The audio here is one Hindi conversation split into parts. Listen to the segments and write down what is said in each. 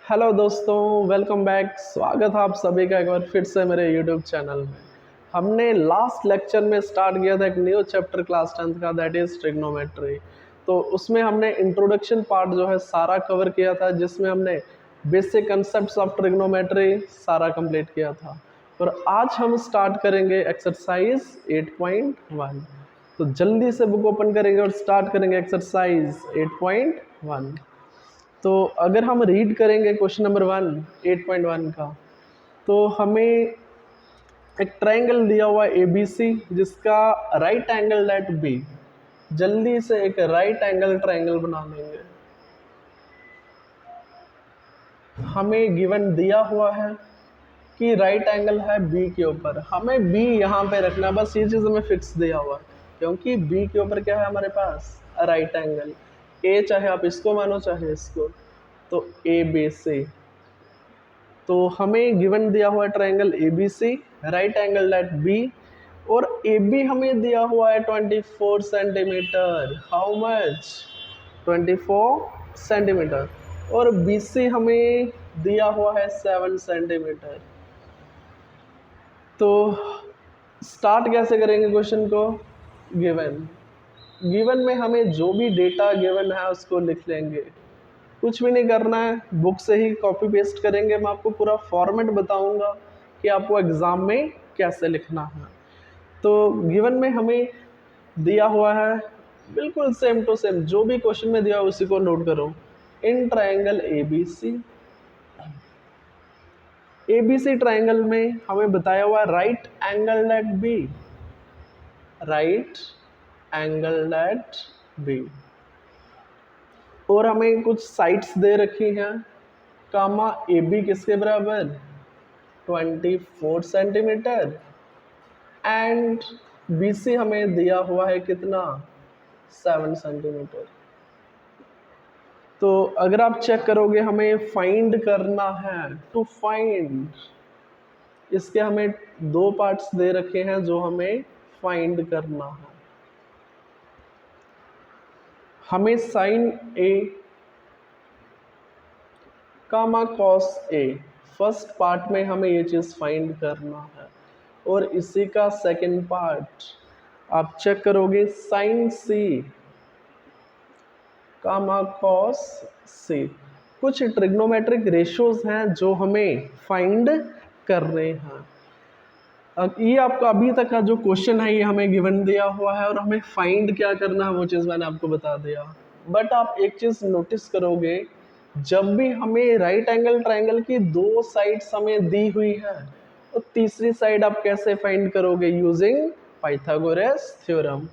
हेलो दोस्तों, वेलकम बैक। स्वागत है आप सभी का एक बार फिर से मेरे यूट्यूब चैनल में। हमने लास्ट लेक्चर में स्टार्ट किया था एक न्यू चैप्टर क्लास 10th का, दैट इज़ ट्रिग्नोमेट्री। तो उसमें हमने इंट्रोडक्शन पार्ट जो है सारा कवर किया था, जिसमें हमने बेसिक कंसेप्ट्स ऑफ ट्रिग्नोमेट्री सारा कंप्लीट किया था। और आज हम स्टार्ट करेंगे एक्सरसाइज 8.1। तो जल्दी से बुक ओपन करेंगे और स्टार्ट करेंगे एक्सरसाइज 8.1। तो अगर हम रीड करेंगे क्वेश्चन नंबर 8.1 का, तो हमें एक ट्रायंगल दिया हुआ ए बी सी, जिसका राइट एंगल एट बी। जल्दी से एक राइट एंगल ट्रायंगल बना लेंगे। हमें गिवन दिया हुआ है कि राइट एंगल है बी के ऊपर। हमें बी यहाँ पे रखना है, बस ये चीज़ हमें फिक्स दिया हुआ है, क्योंकि बी के ऊपर क्या है हमारे पास, राइट एंगल। ए चाहे आप इसको मानो चाहे इसको, तो ए बी सी। तो हमें गिवन दिया हुआ है triangle A B C, right angle at B, और ए बी हमें दिया हुआ है 24 सेंटीमीटर। How much? 24 सेंटीमीटर। और बी सी हमें दिया हुआ है 7 सेंटीमीटर। तो स्टार्ट कैसे करेंगे क्वेश्चन को? गिवन गिवन में हमें जो भी डेटा गिवन है उसको लिख लेंगे। कुछ भी नहीं करना है, बुक से ही कॉपी पेस्ट करेंगे। मैं आपको पूरा फॉर्मेट बताऊंगा कि आपको एग्ज़ाम में कैसे लिखना है। तो गिवन में हमें दिया हुआ है बिल्कुल सेम टू सेम, जो भी क्वेश्चन में दिया है उसी को नोट करो। In triangle A B C triangle में हमें बताया हुआ है right angle at B, right angle at B. और हमें कुछ साइड्स दे रखी हैं, कामा ए बी किसके बराबर, 24 सेंटीमीटर, एंड बी सी हमें दिया हुआ है कितना, 7 सेंटीमीटर। तो अगर आप चेक करोगे, हमें फाइंड करना है, टू फाइंड, इसके हमें दो पार्ट्स दे रखे हैं जो हमें फाइंड करना है। हमें sign A comma cos A, first part में हमें ये चीज़ फाइंड करना है। और इसी का सेकंड पार्ट आप चेक करोगे, साइन सी कामा कॉस सी। कुछ ट्रिग्नोमेट्रिक रेशियोज हैं जो हमें फाइंड करने हैं। अब ये आपका अभी तक का जो क्वेश्चन है ये हमें गिवन दिया हुआ है, और हमें फाइंड क्या करना है वो चीज़ मैंने आपको बता दिया। बट आप एक चीज़ नोटिस करोगे, जब भी हमें राइट एंगल ट्रायंगल की दो साइड्स हमें दी हुई है, तो तीसरी साइड आप कैसे फाइंड करोगे? Using Pythagoras theorem.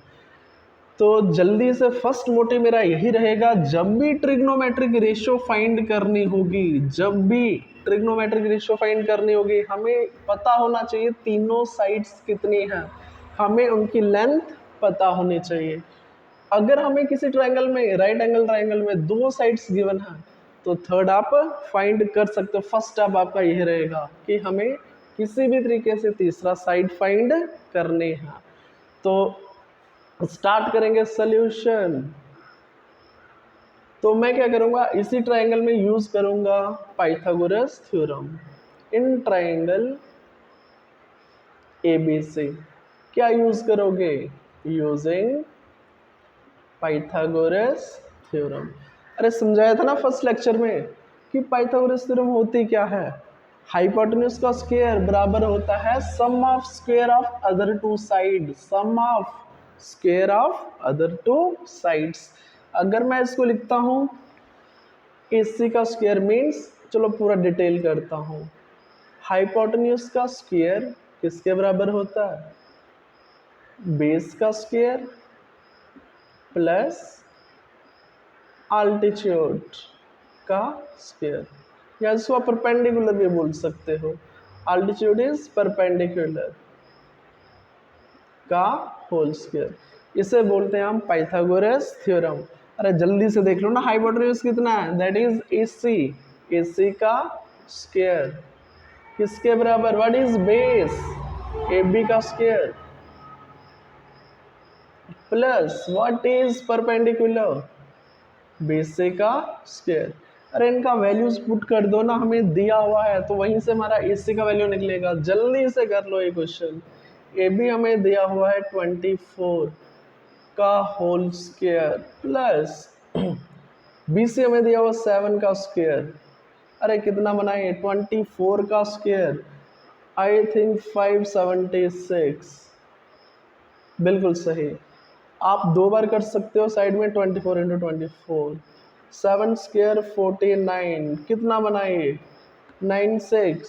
तो जल्दी से फर्स्ट मोटिव मेरा यही रहेगा, जब भी ट्रिग्नोमेट्रिक रेशियो फाइंड करनी होगी, जब भी ट्रिग्नोमेट्रिक रेशियो फाइंड करनी होगी, हमें पता होना चाहिए तीनों साइड्स कितनी हैं, हमें उनकी लेंथ पता होनी चाहिए। अगर हमें किसी ट्रायंगल में, राइट एंगल ट्रायंगल में दो साइड्स गिवन है, तो थर्ड आप फाइंड कर सकते हो। फर्स्ट स्टेप आपका यही रहेगा कि हमें किसी भी तरीके से तीसरा साइड फाइंड करनी है। तो स्टार्ट करेंगे सॉल्यूशन। तो मैं क्या करूंगा, इसी ट्रायंगल में यूज करूंगा Pythagoras theorem. In triangle ABC क्या यूज करोगे? Using Pythagoras theorem. अरे समझाया था ना फर्स्ट लेक्चर में कि पाइथागोरस थ्योरम होती क्या है। हाइपोटेन्यूज का स्क्वायर बराबर होता है sum of square of other two side, sum of square of other two sides. अगर मैं इसको लिखता हूं AC का स्क्वायर मीन्स, चलो पूरा डिटेल करता हूं। हाइपोटेन्यूज का स्क्वायर किसके बराबर होता है? बेस का स्क्वायर प्लस आल्टीट्यूड का स्क्वायर, या इसको आप परपेंडिकुलर भी बोल सकते हो। आल्टीट्यूड इज परपेंडिकुलर का होल स्क्वायर, इसे बोलते हैं हम पाइथागोरस थ्योरम। अरे जल्दी से देख लो ना, हाइपोटेन्यूज कितना है, दैट इज AC। AC का स्क्वायर किसके बराबर, व्हाट इज बेस, AB का square plus what is perpendicular, BC का स्क्वायर। अरे इनका वैल्यूज पुट कर दो ना, हमें दिया हुआ है तो वहीं से हमारा AC का वैल्यू निकलेगा। जल्दी से कर लो ये क्वेश्चन। ए भी हमें दिया हुआ है 24 का होल स्क्वायर प्लस BC हमें दिया हुआ 7 का स्क्वायर। अरे कितना बनाए, 24 का स्क्वायर, आई थिंक 576। बिल्कुल सही। आप दो बार कर सकते हो साइड में, 24 इंटू 24, 7 स्क्वायर 49, कितना बनाइए, 9 6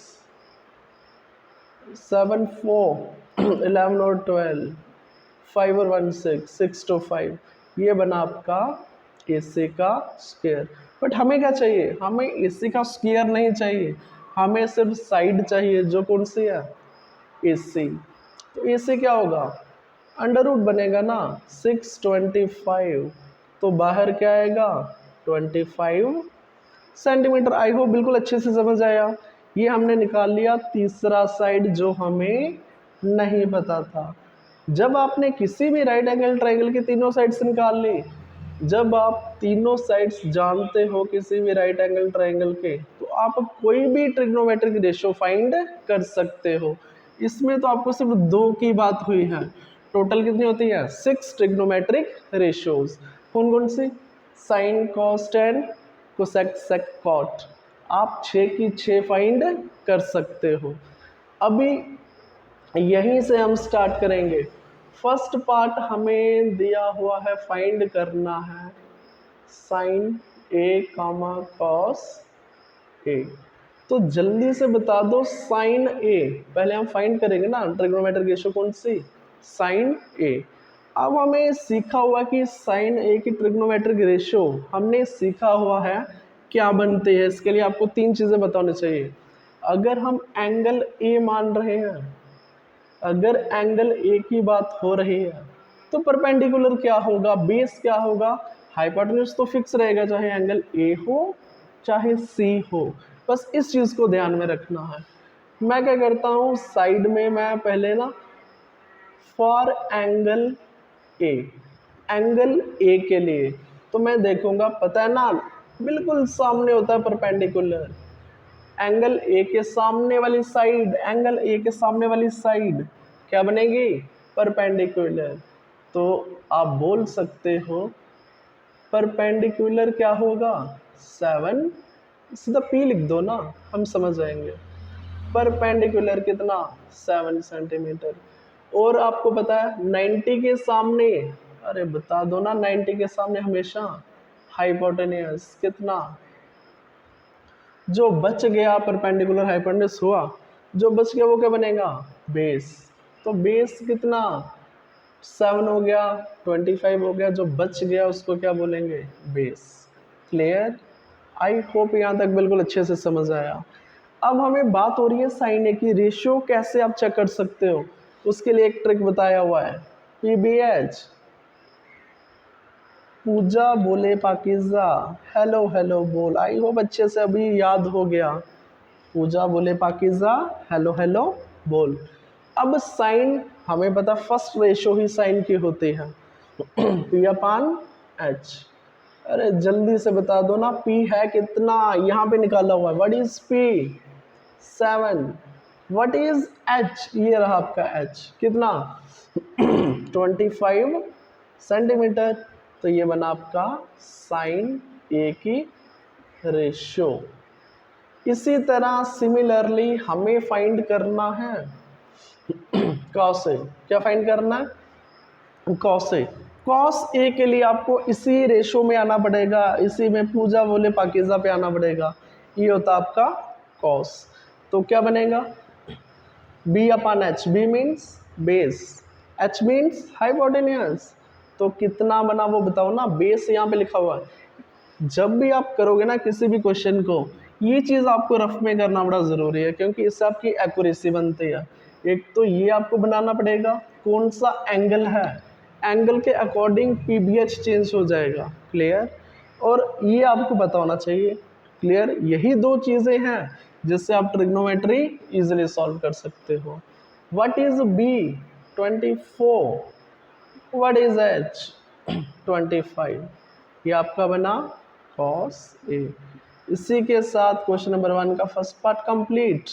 7 4 11 और 12, 5 और 1 6 6 to 5, ये बना आपका AC का स्क्वायर। बट हमें क्या चाहिए, हमें AC का स्क्वायर नहीं चाहिए, हमें सिर्फ साइड चाहिए, जो कौन सी है, AC। तो AC क्या होगा, अंडर रूट बनेगा ना, 625, तो बाहर क्या आएगा, 25 सेंटीमीटर। आई होप बिल्कुल अच्छे से समझ आया। ये हमने निकाल लिया तीसरा साइड जो हमें नहीं पता था। जब आपने किसी भी राइट एंगल ट्रायंगल की तीनों साइड्स निकाल ली, जब आप तीनों साइड्स जानते हो किसी भी राइट एंगल ट्रायंगल के, तो आप कोई भी ट्रिग्नोमेट्रिक रेशियो फाइंड कर सकते हो। इसमें तो आपको सिर्फ दो की बात हुई है, टोटल कितनी होती है, 6 ट्रिग्नोमेट्रिक रेशियोज। कौन कौन सी, sine cos tan cosec sec cot, आप 6 की 6 फाइंड कर सकते हो। अभी यहीं से हम स्टार्ट करेंगे। फर्स्ट पार्ट हमें दिया हुआ है, फाइंड करना है sine A comma cos A. तो जल्दी से बता दो साइन ए, पहले हम फाइंड करेंगे ना ट्रिग्नोमेट्रिक रेशियो कौन सी, साइन ए। अब हमें सीखा हुआ कि साइन ए की ट्रिग्नोमेट्रिक रेशियो हमने सीखा हुआ है क्या बनते हैं। इसके लिए आपको तीन चीज़ें बतानी चाहिए। अगर हम एंगल ए मान रहे हैं, अगर एंगल ए की बात हो रही है, तो परपेंडिकुलर क्या होगा, बेस क्या होगा, हाइपोटेन्यूज तो फिक्स रहेगा, चाहे एंगल ए हो चाहे सी हो। बस इस चीज़ को ध्यान में रखना है। मैं क्या करता हूँ, साइड में मैं पहले ना for angle A, angle A के लिए तो मैं देखूंगा, पता है ना, बिल्कुल सामने होता है परपेंडिकुलर। एंगल ए के सामने वाली साइड, एंगल ए के सामने वाली साइड क्या बनेगी, परपेंडिकुलर। तो आप बोल सकते हो परपेंडिकुलर क्या होगा, 7, सीधा पी लिख दो ना, हम समझ जाएंगे। परपेंडिकुलर कितना, 7 सेंटीमीटर। और आपको पता है 90 के सामने, अरे बता दो ना, 90 के सामने हमेशा हाइपोटेन्यूज कितना, जो बच गया परपेंडिकुलर हाइपोटेन्यूज हुआ, जो बच गया वो क्या बनेगा, बेस। तो बेस कितना, 7 हो गया, 25 हो गया, जो बच गया उसको क्या बोलेंगे, बेस। क्लियर, आई होप यहाँ तक बिल्कुल अच्छे से समझ आया। अब हमें बात हो रही है साइन ए की रेशियो कैसे आप चेक कर सकते हो, उसके लिए एक ट्रिक बताया हुआ है, PBH। पूजा बोले पाकिजा, हेलो हेलो बोल, आई होप अच्छे से अभी याद हो गया। पूजा बोले पाकिजा, हेलो हेलो बोल। अब साइन हमें पता, फर्स्ट रेशियो ही साइन की होती है, P/H। अरे जल्दी से बता दो ना, P है कितना, यहाँ पे निकाला हुआ है, what is P, 7। What is H, ये रहा आपका H कितना 25 सेंटीमीटर। तो ये बना आपका साइन ए की रेशियो। इसी तरह सिमिलरली हमें फाइंड करना है कॉस ए, क्या फाइंड करना है, कॉस ए। कॉस ए के लिए आपको इसी रेशो में आना पड़ेगा, इसी में पूजा बोले पाकिजा पे आना पड़ेगा। ये होता आपका कॉस। तो क्या बनेगा, B/H, B means base, H means hypotenuse. तो कितना बना वो बताओ ना, बेस यहाँ पे लिखा हुआ है। जब भी आप करोगे ना किसी भी क्वेश्चन को, ये चीज़ आपको रफ में करना बड़ा ज़रूरी है, क्योंकि इससे आपकी एक्यूरेसी बनती है। एक तो ये आपको बनाना पड़ेगा कौन सा एंगल है, एंगल के अकॉर्डिंग PBH चेंज हो जाएगा। क्लियर, और ये आपको पता होना चाहिए। क्लियर, यही दो चीज़ें हैं जिससे आप ट्रिग्नोमेट्री इजीली सॉल्व कर सकते हो। What is B, 24, what is H, 25। ये आपका बना कॉस ए। इसी के साथ क्वेश्चन नंबर 1 का फर्स्ट पार्ट कंप्लीट।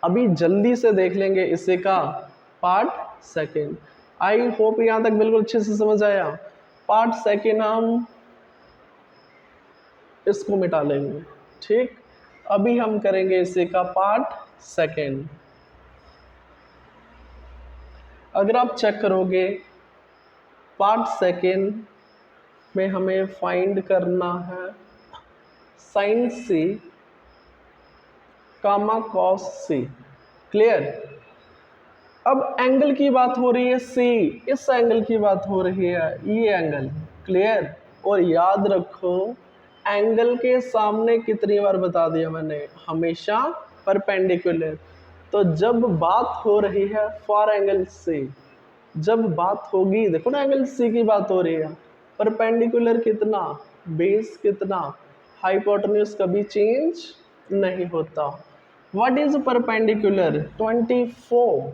अभी जल्दी से देख लेंगे इसी का पार्ट सेकेंड। आई होप यहाँ तक बिल्कुल अच्छे से समझ आया। पार्ट सेकेंड हम इसको मिटा लेंगे, ठीक। अभी हम करेंगे इसी का पार्ट सेकेंड। अगर आप चेक करोगे पार्ट सेकेंड में हमें फाइंड करना है साइन सी कामा कॉस सी। क्लियर। अब एंगल की बात हो रही है सी, इस एंगल की बात हो रही है, ये एंगल। क्लियर। और याद रखो एंगल के सामने कितनी बार बता दिया मैंने, हमेशा परपेंडिकुलर। तो जब बात हो रही है फॉर एंगल सी, जब बात होगी, देखो ना एंगल सी की बात हो रही है, परपेंडिकुलर कितना, बेस कितना, हाइपोटेन्यूज कभी चेंज नहीं होता। What is perpendicular? 24।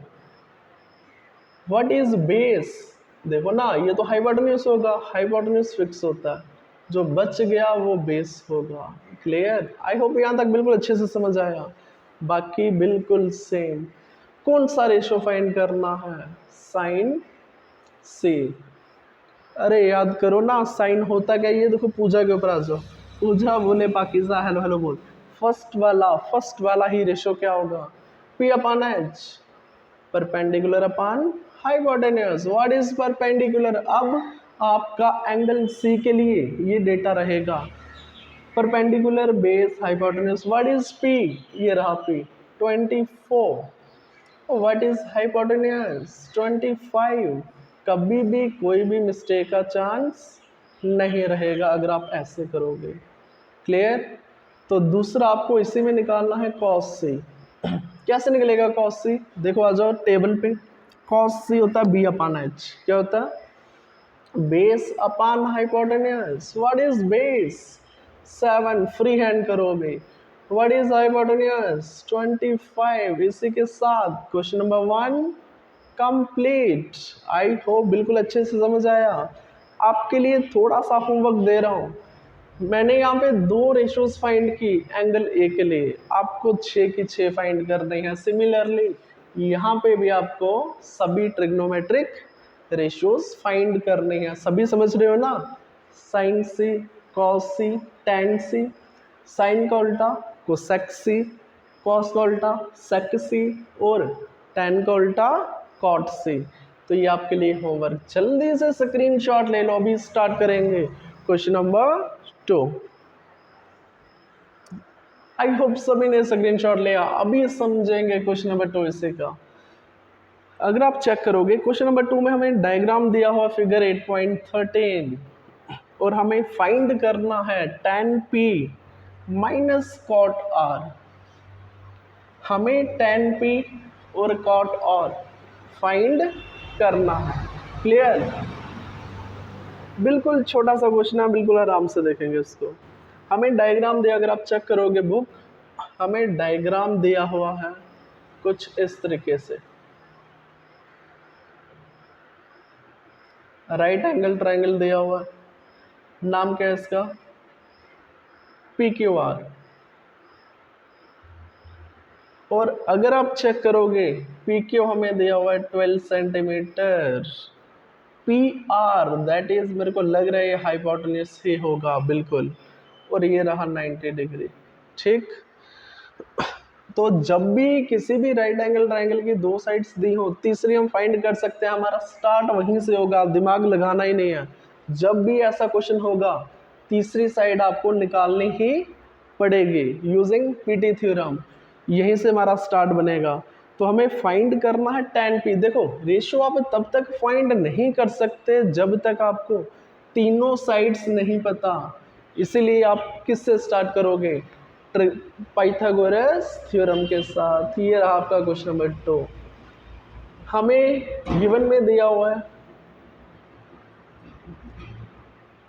What is base? देखो ना, ये तो हाइपोटेन्यूज होगा, हाइपोटेन्यूज फिक्स होता है, जो बच गया वो बेस होगा। क्लियर। आई होप यहाँ तक बिल्कुल अच्छे से समझ आया। बाकी बिल्कुल सेम। कौन सा रेशो फाइंड करना है? साइन सी। अरे याद करो ना, साइन होता क्या, ये देखो पूजा के ऊपर आ जाओ। पूजा बोले पाकिजा हेलो हेलो बोल। फर्स्ट वाला ही रेशो क्या होगा? P upon H, perpendicular upon hypotenuse. What is perpendicular? अब आपका एंगल सी के लिए ये डेटा रहेगा, perpendicular base hypotenuse. What is P? ये रहा पी 24। What is hypotenuse? 25। कभी भी कोई भी मिस्टेक का चांस नहीं रहेगा अगर आप ऐसे करोगे। क्लियर। तो दूसरा आपको इसी में निकालना है कॉस सी। कैसे निकलेगा कॉस सी? देखो आ जाओ टेबल पे। कॉस सी होता है बी अपान एच। क्या होता है? Base upon hypotenuse. What is base? 7। Free hand करोगे। What is hypotenuse? 25। इसी के साथ question number 1 complete. I hope बिल्कुल अच्छे से समझ आया। आपके लिए थोड़ा सा होमवर्क दे रहा हूँ। मैंने यहाँ पे 2 रेशोज फाइंड की एंगल ए के लिए, आपको 6 की 6 फाइंड करनी है। सिमिलरली यहाँ पे भी आपको सभी ट्रिग्नोमेट्रिक रेशोज फाइंड करने हैं। सभी समझ रहे हो ना? साइन सी, कॉस सी, टैन सी, साइन का उल्टा कोसेक सी, कॉस का उल्टा सेक सी और टैन का उल्टा कॉट सी। तो ये आपके लिए होमवर्क। जल्दी से स्क्रीनशॉट ले लो, अभी स्टार्ट करेंगे क्वेश्चन नंबर 2। आई होप सभी ने स्क्रीनशॉट लिया। अभी समझेंगे क्वेश्चन नंबर 2 इसी का। अगर आप चेक करोगे क्वेश्चन नंबर 2 में हमें डायग्राम दिया हुआ फिगर 8.13 और हमें फाइंड करना है tan p minus cot r। हमें tan p और कॉट r फाइंड करना है। क्लियर। बिल्कुल छोटा सा क्वेश्चन है, बिल्कुल आराम से देखेंगे इसको। हमें डायग्राम दिया, अगर आप चेक करोगे बुक, हमें डायग्राम दिया हुआ है कुछ इस तरीके से। राइट एंगल ट्रायंगल दिया हुआ है, नाम क्या है इसका? P Q R. और अगर आप चेक करोगे पी क्यू हमें दिया हुआ है 12 centimetre. P R that is, मेरे को लग रहा है ये हाइपोटेन्यूज ही होगा बिल्कुल। और ये रहा 90 डिग्री। ठीक। तो जब भी किसी भी राइट एंगल ट्रायंगल की 2 साइड्स दी हो, तीसरी हम फाइंड कर सकते हैं। हमारा स्टार्ट वहीं से होगा, दिमाग लगाना ही नहीं है। जब भी ऐसा क्वेश्चन होगा तीसरी साइड आपको निकालनी ही पड़ेगी यूजिंग पीटी थ्योरम। यहीं से हमारा स्टार्ट बनेगा। तो हमें फाइंड करना है tan p। देखो रेशियो आप तब तक फाइंड नहीं कर सकते जब तक आपको तीनों साइड्स नहीं पता। इसीलिए आप किससे स्टार्ट करोगे? पाइथागोरस थ्योरम के साथ। ये रहा आपका क्वेश्चन नंबर 2। हमें गिवन में दिया हुआ है,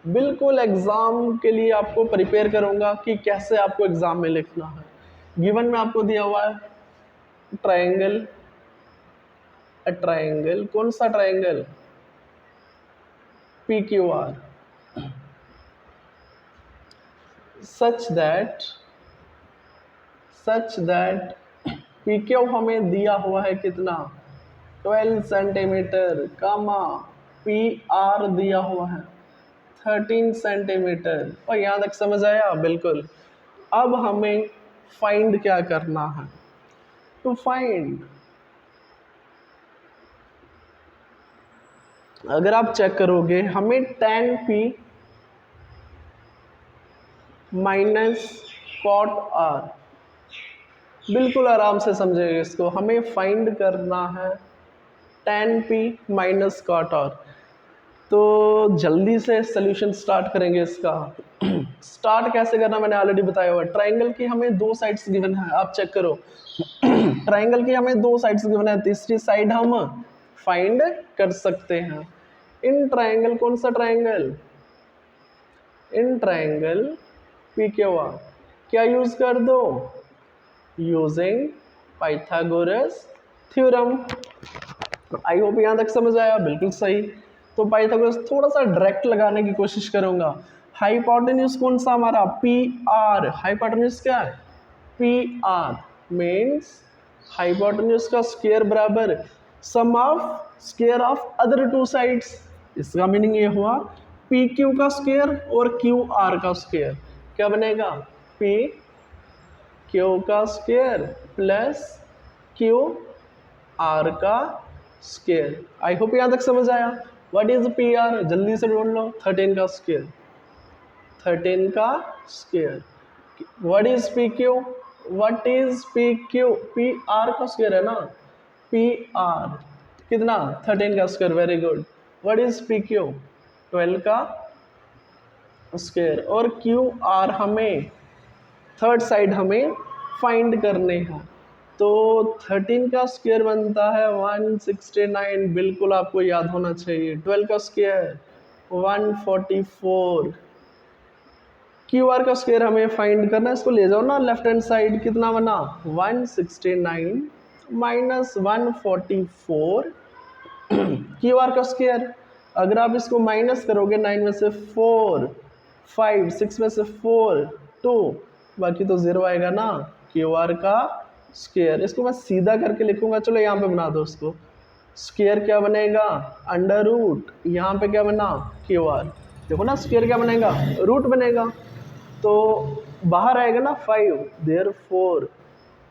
बिल्कुल एग्जाम के लिए आपको प्रिपेयर करूंगा कि कैसे आपको एग्जाम में लिखना है। गिवन में आपको दिया हुआ है ट्रायंगल, ट्रायंगल कौन सा triangle? P Q R. Such that P Q हमें दिया हुआ है कितना 12 सेंटीमीटर कामा पी आर दिया हुआ है 13 सेंटीमीटर। और यहाँ तक समझ आया? बिल्कुल। अब हमें फाइंड क्या करना है? टू फाइंड, अगर आप चेक करोगे हमें tan p minus cot R, बिल्कुल आराम से समझेंगे इसको, हमें फाइंड करना है tan p minus cot R. तो जल्दी से सॉल्यूशन स्टार्ट करेंगे इसका। स्टार्ट कैसे करना मैंने ऑलरेडी बताया हुआ है। ट्राइंगल की हमें दो साइड्स गिवन है, आप चेक करो। ट्राइंगल की हमें दो साइड्स गिवन है, तीसरी साइड हम फाइंड कर सकते हैं। इन ट्राइंगल, कौन सा triangle? In triangle P Q R क्या यूज कर दो? Using Pythagoras theorem. आई होप यहाँ तक समझ आया? बिल्कुल सही। तो पाइथागोरस थोड़ा सा डायरेक्ट लगाने की कोशिश करूंगा। हाइपोटेन्यूज कौन सा हमारा? P R. हाइपोटेन्यूज क्या है? पी आर मीन्स हाइपोटेन्यूज का स्क्वायर बराबर sum of square of other two sides. इसका मीनिंग ये हुआ पी क्यू का स्क्वायर और क्यू आर का स्क्वायर क्या बनेगा? पी क्यू का स्क्वायर प्लस क्यू आर का स्क्वायर। आई होप यहाँ तक समझ आया। What is P R? जल्दी से ढूंढ लो। 13 का स्क्वायर, 13 का square. What is P Q? What is P Q? P R का स्क्वायर है ना। पी आर कितना? 13 का square. Very good. What is P Q? 12 का स्क्वायर। और क्यू आर हमें थर्ड साइड हमें फाइंड करने हैं। तो 13 का स्क्वायर बनता है 169, बिल्कुल आपको याद होना चाहिए। 12 का स्क्वायर 144। क्यू आर का स्क्वायर हमें फाइंड करना है, इसको ले जाओ ना लेफ्ट हैंड साइड। कितना बना? 169 माइनस 144 क्यू आर का स्क्वायर। अगर आप इसको माइनस करोगे 9 में से 4, 5, 6 में से 4, 2, बाकी तो 0 आएगा ना। क्यू आर का स्क्वायर, इसको मैं सीधा करके लिखूंगा। चलो यहाँ पे बना दो इसको। स्क्वायर क्या बनेगा? अंडर रूट, यहाँ पे क्या बना? Q R. देखो ना स्क्वायर क्या बनेगा? रूट बनेगा। तो बाहर आएगा ना 5, देयरफॉर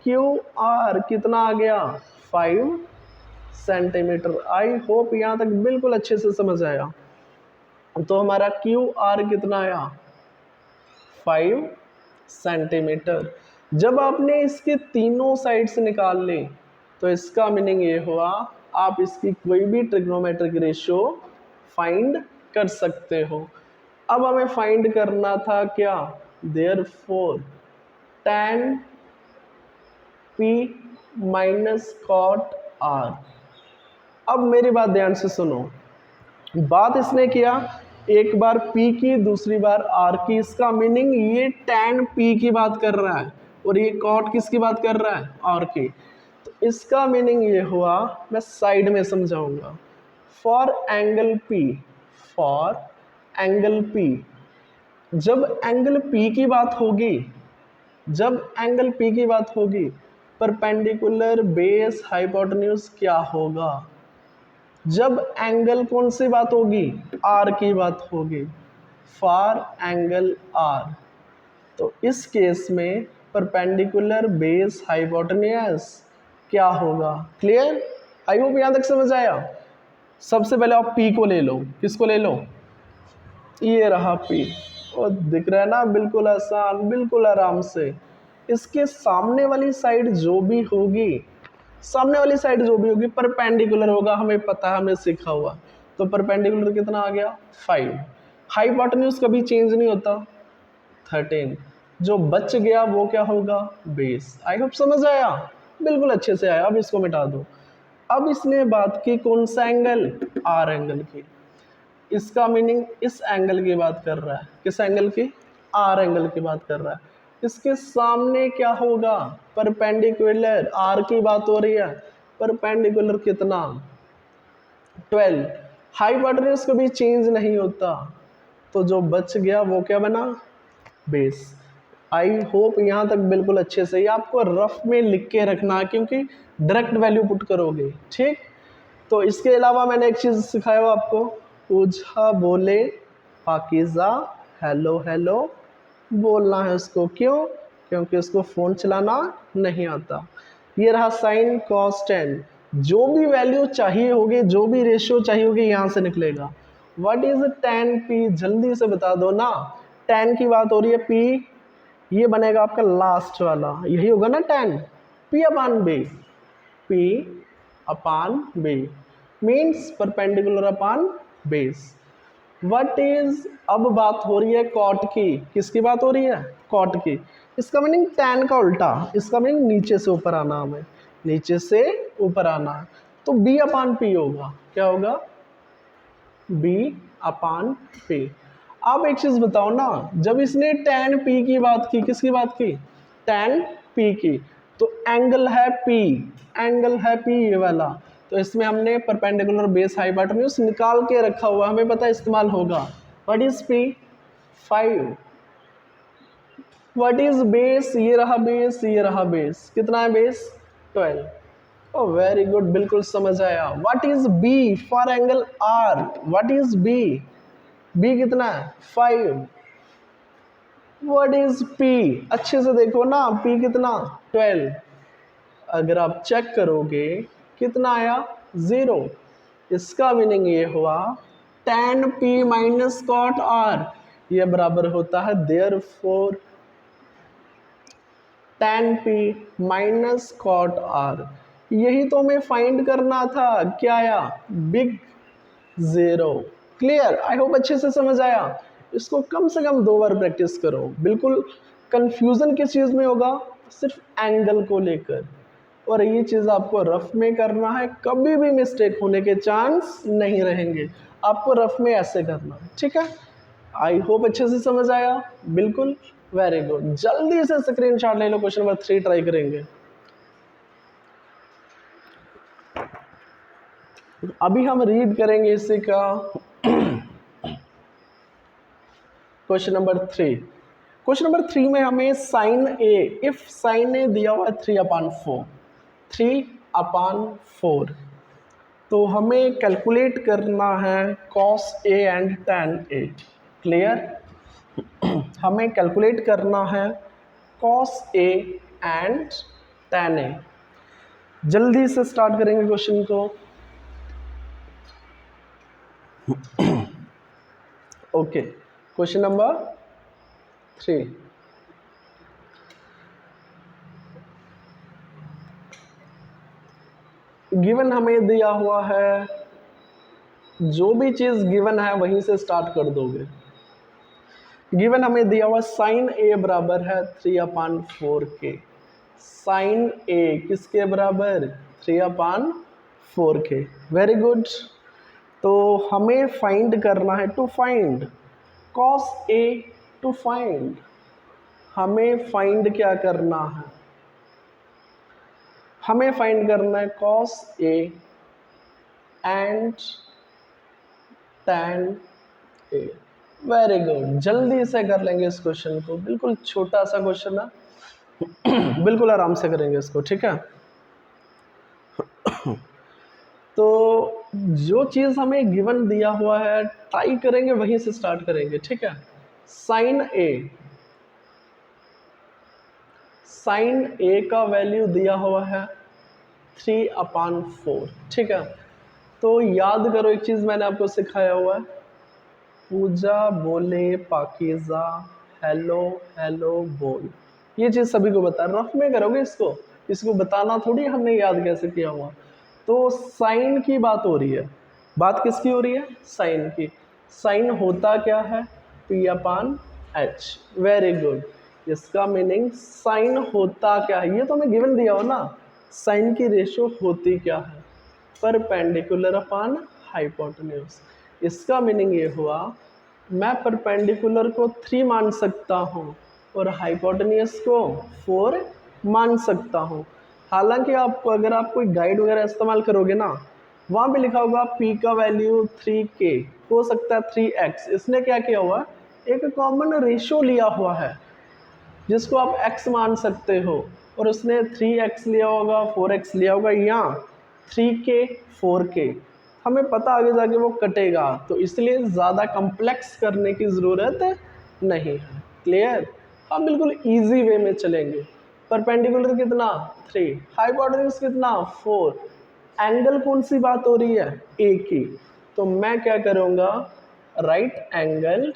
क्यू आर कितना आ गया? 5 सेंटीमीटर। आई होप यहाँ तक बिल्कुल अच्छे से समझ आया। तो हमारा क्यू आर कितना आया? 5 सेंटीमीटर। जब आपने इसके तीनों साइड्स निकाल ली तो इसका मीनिंग ये हुआ आप इसकी कोई भी ट्रिग्नोमेट्रिक रेशियो फाइंड कर सकते हो। अब हमें फाइंड करना था क्या? Therefore tan p minus cot r। अब मेरी बात ध्यान से सुनो। बात इसने किया एक बार p की, दूसरी बार r की। इसका मीनिंग ये tan p की बात कर रहा है और ये cot किसकी बात कर रहा है? r की। तो इसका मीनिंग ये हुआ, मैं साइड में समझाऊंगा। For angle p, for angle p, जब एंगल p की बात होगी, जब एंगल p की बात होगी, परपेंडिकुलर बेस हाइपोटेन्यूज क्या होगा? जब एंगल कौन सी बात होगी? आर की बात होगी। फॉर एंगल आर, तो इस केस में परपेंडिकुलर बेस हाइपोटेन्यूज क्या होगा? क्लियर? आई होप यहाँ तक समझ आया। सबसे पहले आप पी को ले लो। किसको ले लो? ये रहा पी। और दिख रहा है ना, बिल्कुल आसान, बिल्कुल आराम से। इसके सामने वाली साइड जो भी होगी, सामने वाली साइड जो भी होगी परपेंडिकुलर होगा, हमें पता है, हमने सीखा हुआ। तो परपेंडिकुलर कितना आ गया? 5। हाइपोटेन्यूज कभी चेंज नहीं होता, 13। जो बच गया वो क्या होगा? बेस। आई होप समझ आया, बिल्कुल अच्छे से आया। अब इसको मिटा दो। अब इसने बात की कौन सा एंगल? आर एंगल की। इसका मीनिंग इस एंगल की बात कर रहा है। किस एंगल की? आर एंगल की बात कर रहा है। इसके सामने क्या होगा? परपेंडिकुलर। आर की बात हो रही है, परपेंडिकुलर कितना? 12। हाइपोटेन्यूज कभी चेंज नहीं होता, तो जो बच गया वो क्या बना? बेस। आई होप यहाँ तक बिल्कुल अच्छे से, ये आपको रफ में लिख के रखना है क्योंकि डायरेक्ट वैल्यू पुट करोगे, ठीक। तो इसके अलावा मैंने एक चीज़ सिखाया हुआ आपको, पूछा बोले पाकीज़ा हेलो हेलो बोलना है उसको, क्यों? क्योंकि उसको फ़ोन चलाना नहीं आता। ये रहा साइन कॉस टेन, जो भी वैल्यू चाहिए होगी, जो भी रेशियो चाहिए होगी यहाँ से निकलेगा। व्हाट इज टेन पी, जल्दी से बता दो ना। टेन की बात हो रही है, पी ये बनेगा आपका लास्ट वाला, यही होगा ना tan, P upon B, P upon B means perpendicular upon base. What is, अब बात हो रही है कॉट की, किसकी बात हो रही है? कॉट की। इसका मीनिंग टैन का उल्टा, इसका मीनिंग नीचे से ऊपर आना, हमें नीचे से ऊपर आना है, तो बी अपान पी होगा। क्या होगा? बी अपान पी। अब एक चीज बताओ ना, जब इसने टैन पी की बात की, किसकी बात की? टैन पी की, तो एंगल है पी, एंगल है पी ये वाला, तो इसमें हमने परपेंडिकुलर बेस हाइपोटेन्यूज निकाल के रखा हुआ, हमें पता इस्तेमाल होगा। What is P? 5। What is base? ये रहा बेस, ये रहा बेस, कितना है बेस? 12। ओ वेरी गुड, बिल्कुल समझ आया। What is B? For angle R, what is B? B कितना है? 5। What is P? अच्छे से देखो ना, पी कितना? 12। अगर आप चेक करोगे कितना आया? 0। इसका मीनिंग ये हुआ tan p minus cot R, ये बराबर होता है therefore tan p minus cot R. यही तो हमें फाइंड करना था, क्या आया? बिग 0। क्लियर? आई होप अच्छे से समझ आया। इसको कम से कम 2 बार प्रैक्टिस करो। बिल्कुल कंफ्यूजन किस चीज़ में होगा? सिर्फ एंगल को लेकर, और ये चीज़ आपको रफ में करना है, कभी भी मिस्टेक होने के चांस नहीं रहेंगे। आपको रफ में ऐसे करना, ठीक है? आई होप अच्छे से समझ आया। बिल्कुल, वेरी गुड। जल्दी से स्क्रीनशॉट ले लो, क्वेश्चन नंबर 3 ट्राई करेंगे। अभी हम रीड करेंगे इसी का क्वेश्चन नंबर 3। क्वेश्चन नंबर 3 में हमें साइन ए, इफ साइन ए दिया हुआ है 3/4, 3/4, तो हमें कैलकुलेट करना है cos A and tan A. Clear? हमें कैलकुलेट करना है कॉस ए एंड टैन ए। जल्दी से स्टार्ट करेंगे क्वेश्चन को। Okay, question number 3। गिवन हमें दिया हुआ है, जो भी चीज गिवन है वहीं से स्टार्ट कर दोगे। गिवन हमें दिया हुआ साइन ए बराबर है 3/4 के। साइन ए किसके बराबर? 3/4 के। Very good. तो हमें फाइंड करना है, to find cos A, to find हमें फाइंड क्या करना है? हमें फाइंड करना है cos A and tan A. Very good, जल्दी से कर लेंगे इस क्वेश्चन को। बिल्कुल छोटा सा क्वेश्चन है, बिल्कुल आराम से करेंगे इसको, ठीक है? तो जो चीज़ हमें गिवन दिया हुआ है ट्राई करेंगे, वहीं से स्टार्ट करेंगे, ठीक है? साइन ए, साइन ए का वैल्यू दिया हुआ है 3/4, ठीक है? तो याद करो, एक चीज़ मैंने आपको सिखाया हुआ है, पूजा बोले पाकीज़ा हेलो हेलो बोल। ये चीज़ सभी को बता, रफ में करोगे इसको, इसको बताना थोड़ी हमने याद कैसे किया हुआ। तो साइन की बात हो रही है, बात किसकी हो रही है? साइन की। साइन होता क्या है? P/H। Very good. इसका मीनिंग साइन होता क्या है, ये तो हमें गिवन दिया हो ना। साइन की रेशियो होती क्या है? परपेंडिकुलर अपान हाइपोटेन्यूज। इसका मीनिंग ये हुआ, मैं परपेंडिकुलर को 3 मान सकता हूँ और हाइपोटेन्यूज को 4 मान सकता हूँ। हालांकि आपको, अगर आप कोई गाइड वगैरह इस्तेमाल करोगे ना, वहाँ पे लिखा होगा p का वैल्यू 3k, हो सकता है 3x। इसने क्या किया हुआ, एक कॉमन रेशो लिया हुआ है जिसको आप x मान सकते हो, और उसने 3x लिया होगा, 4x लिया होगा, या 3k 4k, हमें पता आगे जाके वो कटेगा, तो इसलिए ज़्यादा कम्प्लेक्स करने की ज़रूरत नहीं है। क्लियर? हम बिल्कुल इजी वे में चलेंगे। परपेंडिकुलर कितना 3, हाइपोटेन्यूज कितना 4, एंगल कौन सी बात हो रही है ए की, तो मैं क्या करूँगा राइट एंगल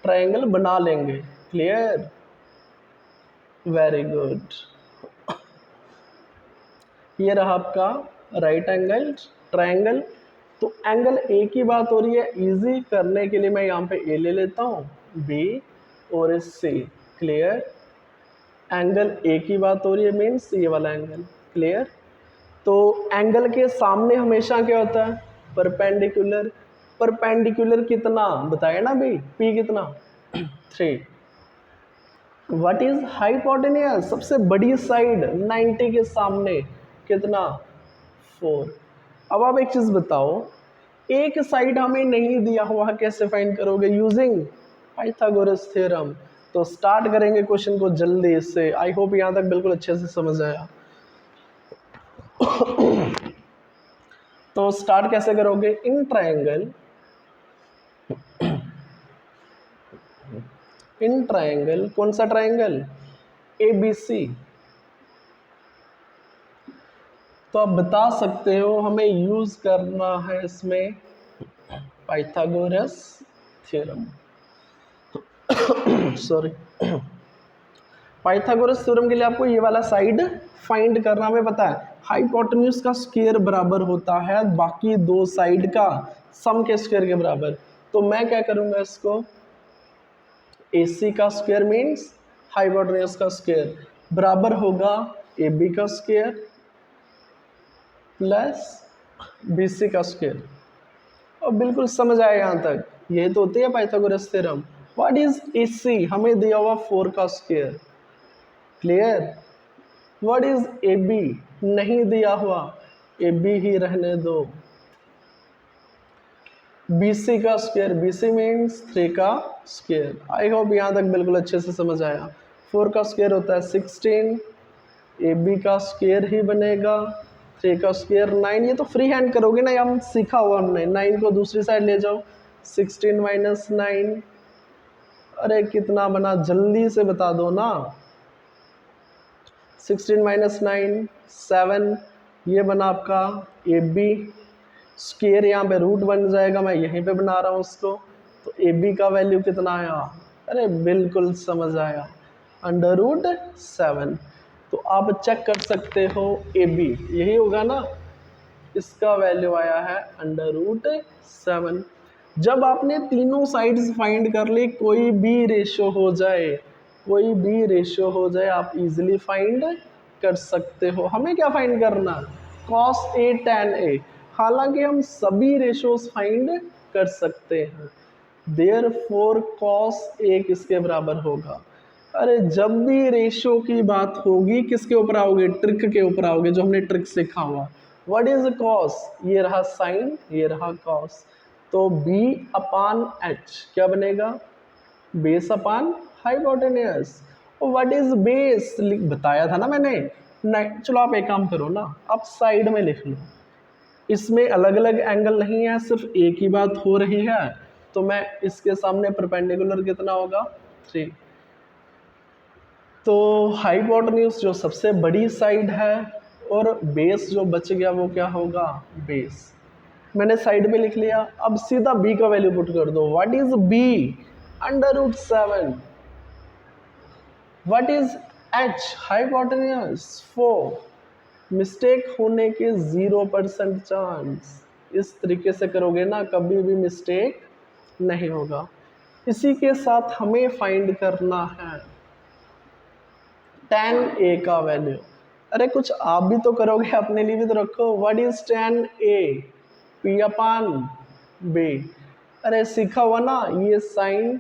ट्रायंगल बना लेंगे। क्लियर? Very good. ये रहा आपका राइट एंगल ट्रायंगल। तो एंगल ए की बात हो रही है, इजी करने के लिए मैं यहाँ पे ए ले लेता हूँ, बी और सी। क्लियर? एंगल ए की बात हो रही है मीन्स ये वाला एंगल। क्लियर? तो एंगल के सामने हमेशा क्या होता है परपेंडिकुलर। परपेंडिकुलर कितना बताया ना भी, पी कितना 3। व्हाट इज हाइपोटेन्यूज, सबसे बड़ी साइड 90 के सामने कितना 4। अब आप एक चीज बताओ, एक साइड हमें नहीं दिया हुआ, कैसे फाइंड करोगे? Using Pythagoras theorem. तो स्टार्ट करेंगे क्वेश्चन को जल्दी से। आई होप यहाँ तक बिल्कुल अच्छे से समझ आया। तो स्टार्ट कैसे करोगे? इन ट्रायंगल कौन सा ट्रायंगल? ABC। तो आप बता सकते हो हमें यूज करना है इसमें Pythagoras theorem. Sorry, Pythagoras theorem के लिए आपको ये वाला साइड फाइंड करना हमें पता है। हाइपोटेन्यूज का स्क्वायर बराबर होता है बाकी दो साइड का सम के स्क्वायर के बराबर। तो मैं क्या करूंगा, इसको AC का स्क्वायर मीन्स हाइपोटेन्यूज का स्क्वायर बराबर होगा AB का स्क्वायर प्लस BC का स्क्वायर। और बिल्कुल समझ आया यहाँ तक? ये तो होती है Pythagoras theorem. What is AC? हमें दिया हुआ 4 का square. Clear? What is AB? नहीं दिया हुआ, AB ही रहने दो। BC का स्क्वायर, BC मीन्स 3 का स्क्वायर। आई होप यहाँ तक बिल्कुल अच्छे से समझ आया। 4 का स्क्वायर होता है 16, AB का स्क्वायर ही बनेगा 3 का स्क्वायर 9। ये तो फ्री हैंड करोगे ना, हम सीखा हुआ हमने। 9 को दूसरी साइड ले जाओ, 16 माइनस 9। अरे कितना बना, जल्दी से बता दो ना। 16 माइनस 9 7, ये बना आपका AB स्क्वायर, यहाँ पे रूट बन जाएगा, मैं यहीं पे बना रहा हूँ उसको। तो AB का वैल्यू कितना आया? अरे बिल्कुल समझ आया, √7। तो आप चेक कर सकते हो AB यही होगा ना, इसका वैल्यू आया है √7। जब आपने तीनों साइड्स फाइंड कर ली, कोई भी रेशो हो जाए, कोई भी रेशो हो जाए, आप इजीली फाइंड कर सकते हो। हमें क्या फाइंड करना? cos A tan A। हालांकि हम सभी रेशोज फाइंड कर सकते हैं। देयरफॉर cos A किसके बराबर होगा? अरे जब भी रेशो की बात होगी किसके ऊपर आओगे? ट्रिक के ऊपर आओगे, जो हमने ट्रिक सीखा हुआ। What is cos? ये रहा साइन, ये रहा cos। तो B/H क्या बनेगा? Base upon hypotenuse. और व्हाट इज बेस बताया था ना मैंने। नहीं, चलो आप एक काम करो ना, आप साइड में लिख लो। इसमें अलग अलग एंगल नहीं है, सिर्फ एक ही बात हो रही है। तो मैं इसके सामने परपेंडिकुलर कितना होगा 3। तो हाइपोटेन्यूज जो सबसे बड़ी साइड है, और बेस जो बच गया वो क्या होगा? बेस। मैंने साइड में लिख लिया। अब सीधा B का वैल्यू पुट कर दो। What is B? √7। What is H? Hypotenuse 4। Mistake होने के 0% चांस। इस तरीके से करोगे ना, कभी भी मिस्टेक नहीं होगा। इसी के साथ हमें फाइंड करना है tan A का वैल्यू। अरे कुछ आप भी तो करोगे, अपने लिए भी तो रखो। What is tan A? P/B। अरे सीखा हुआ ना, ये साइन,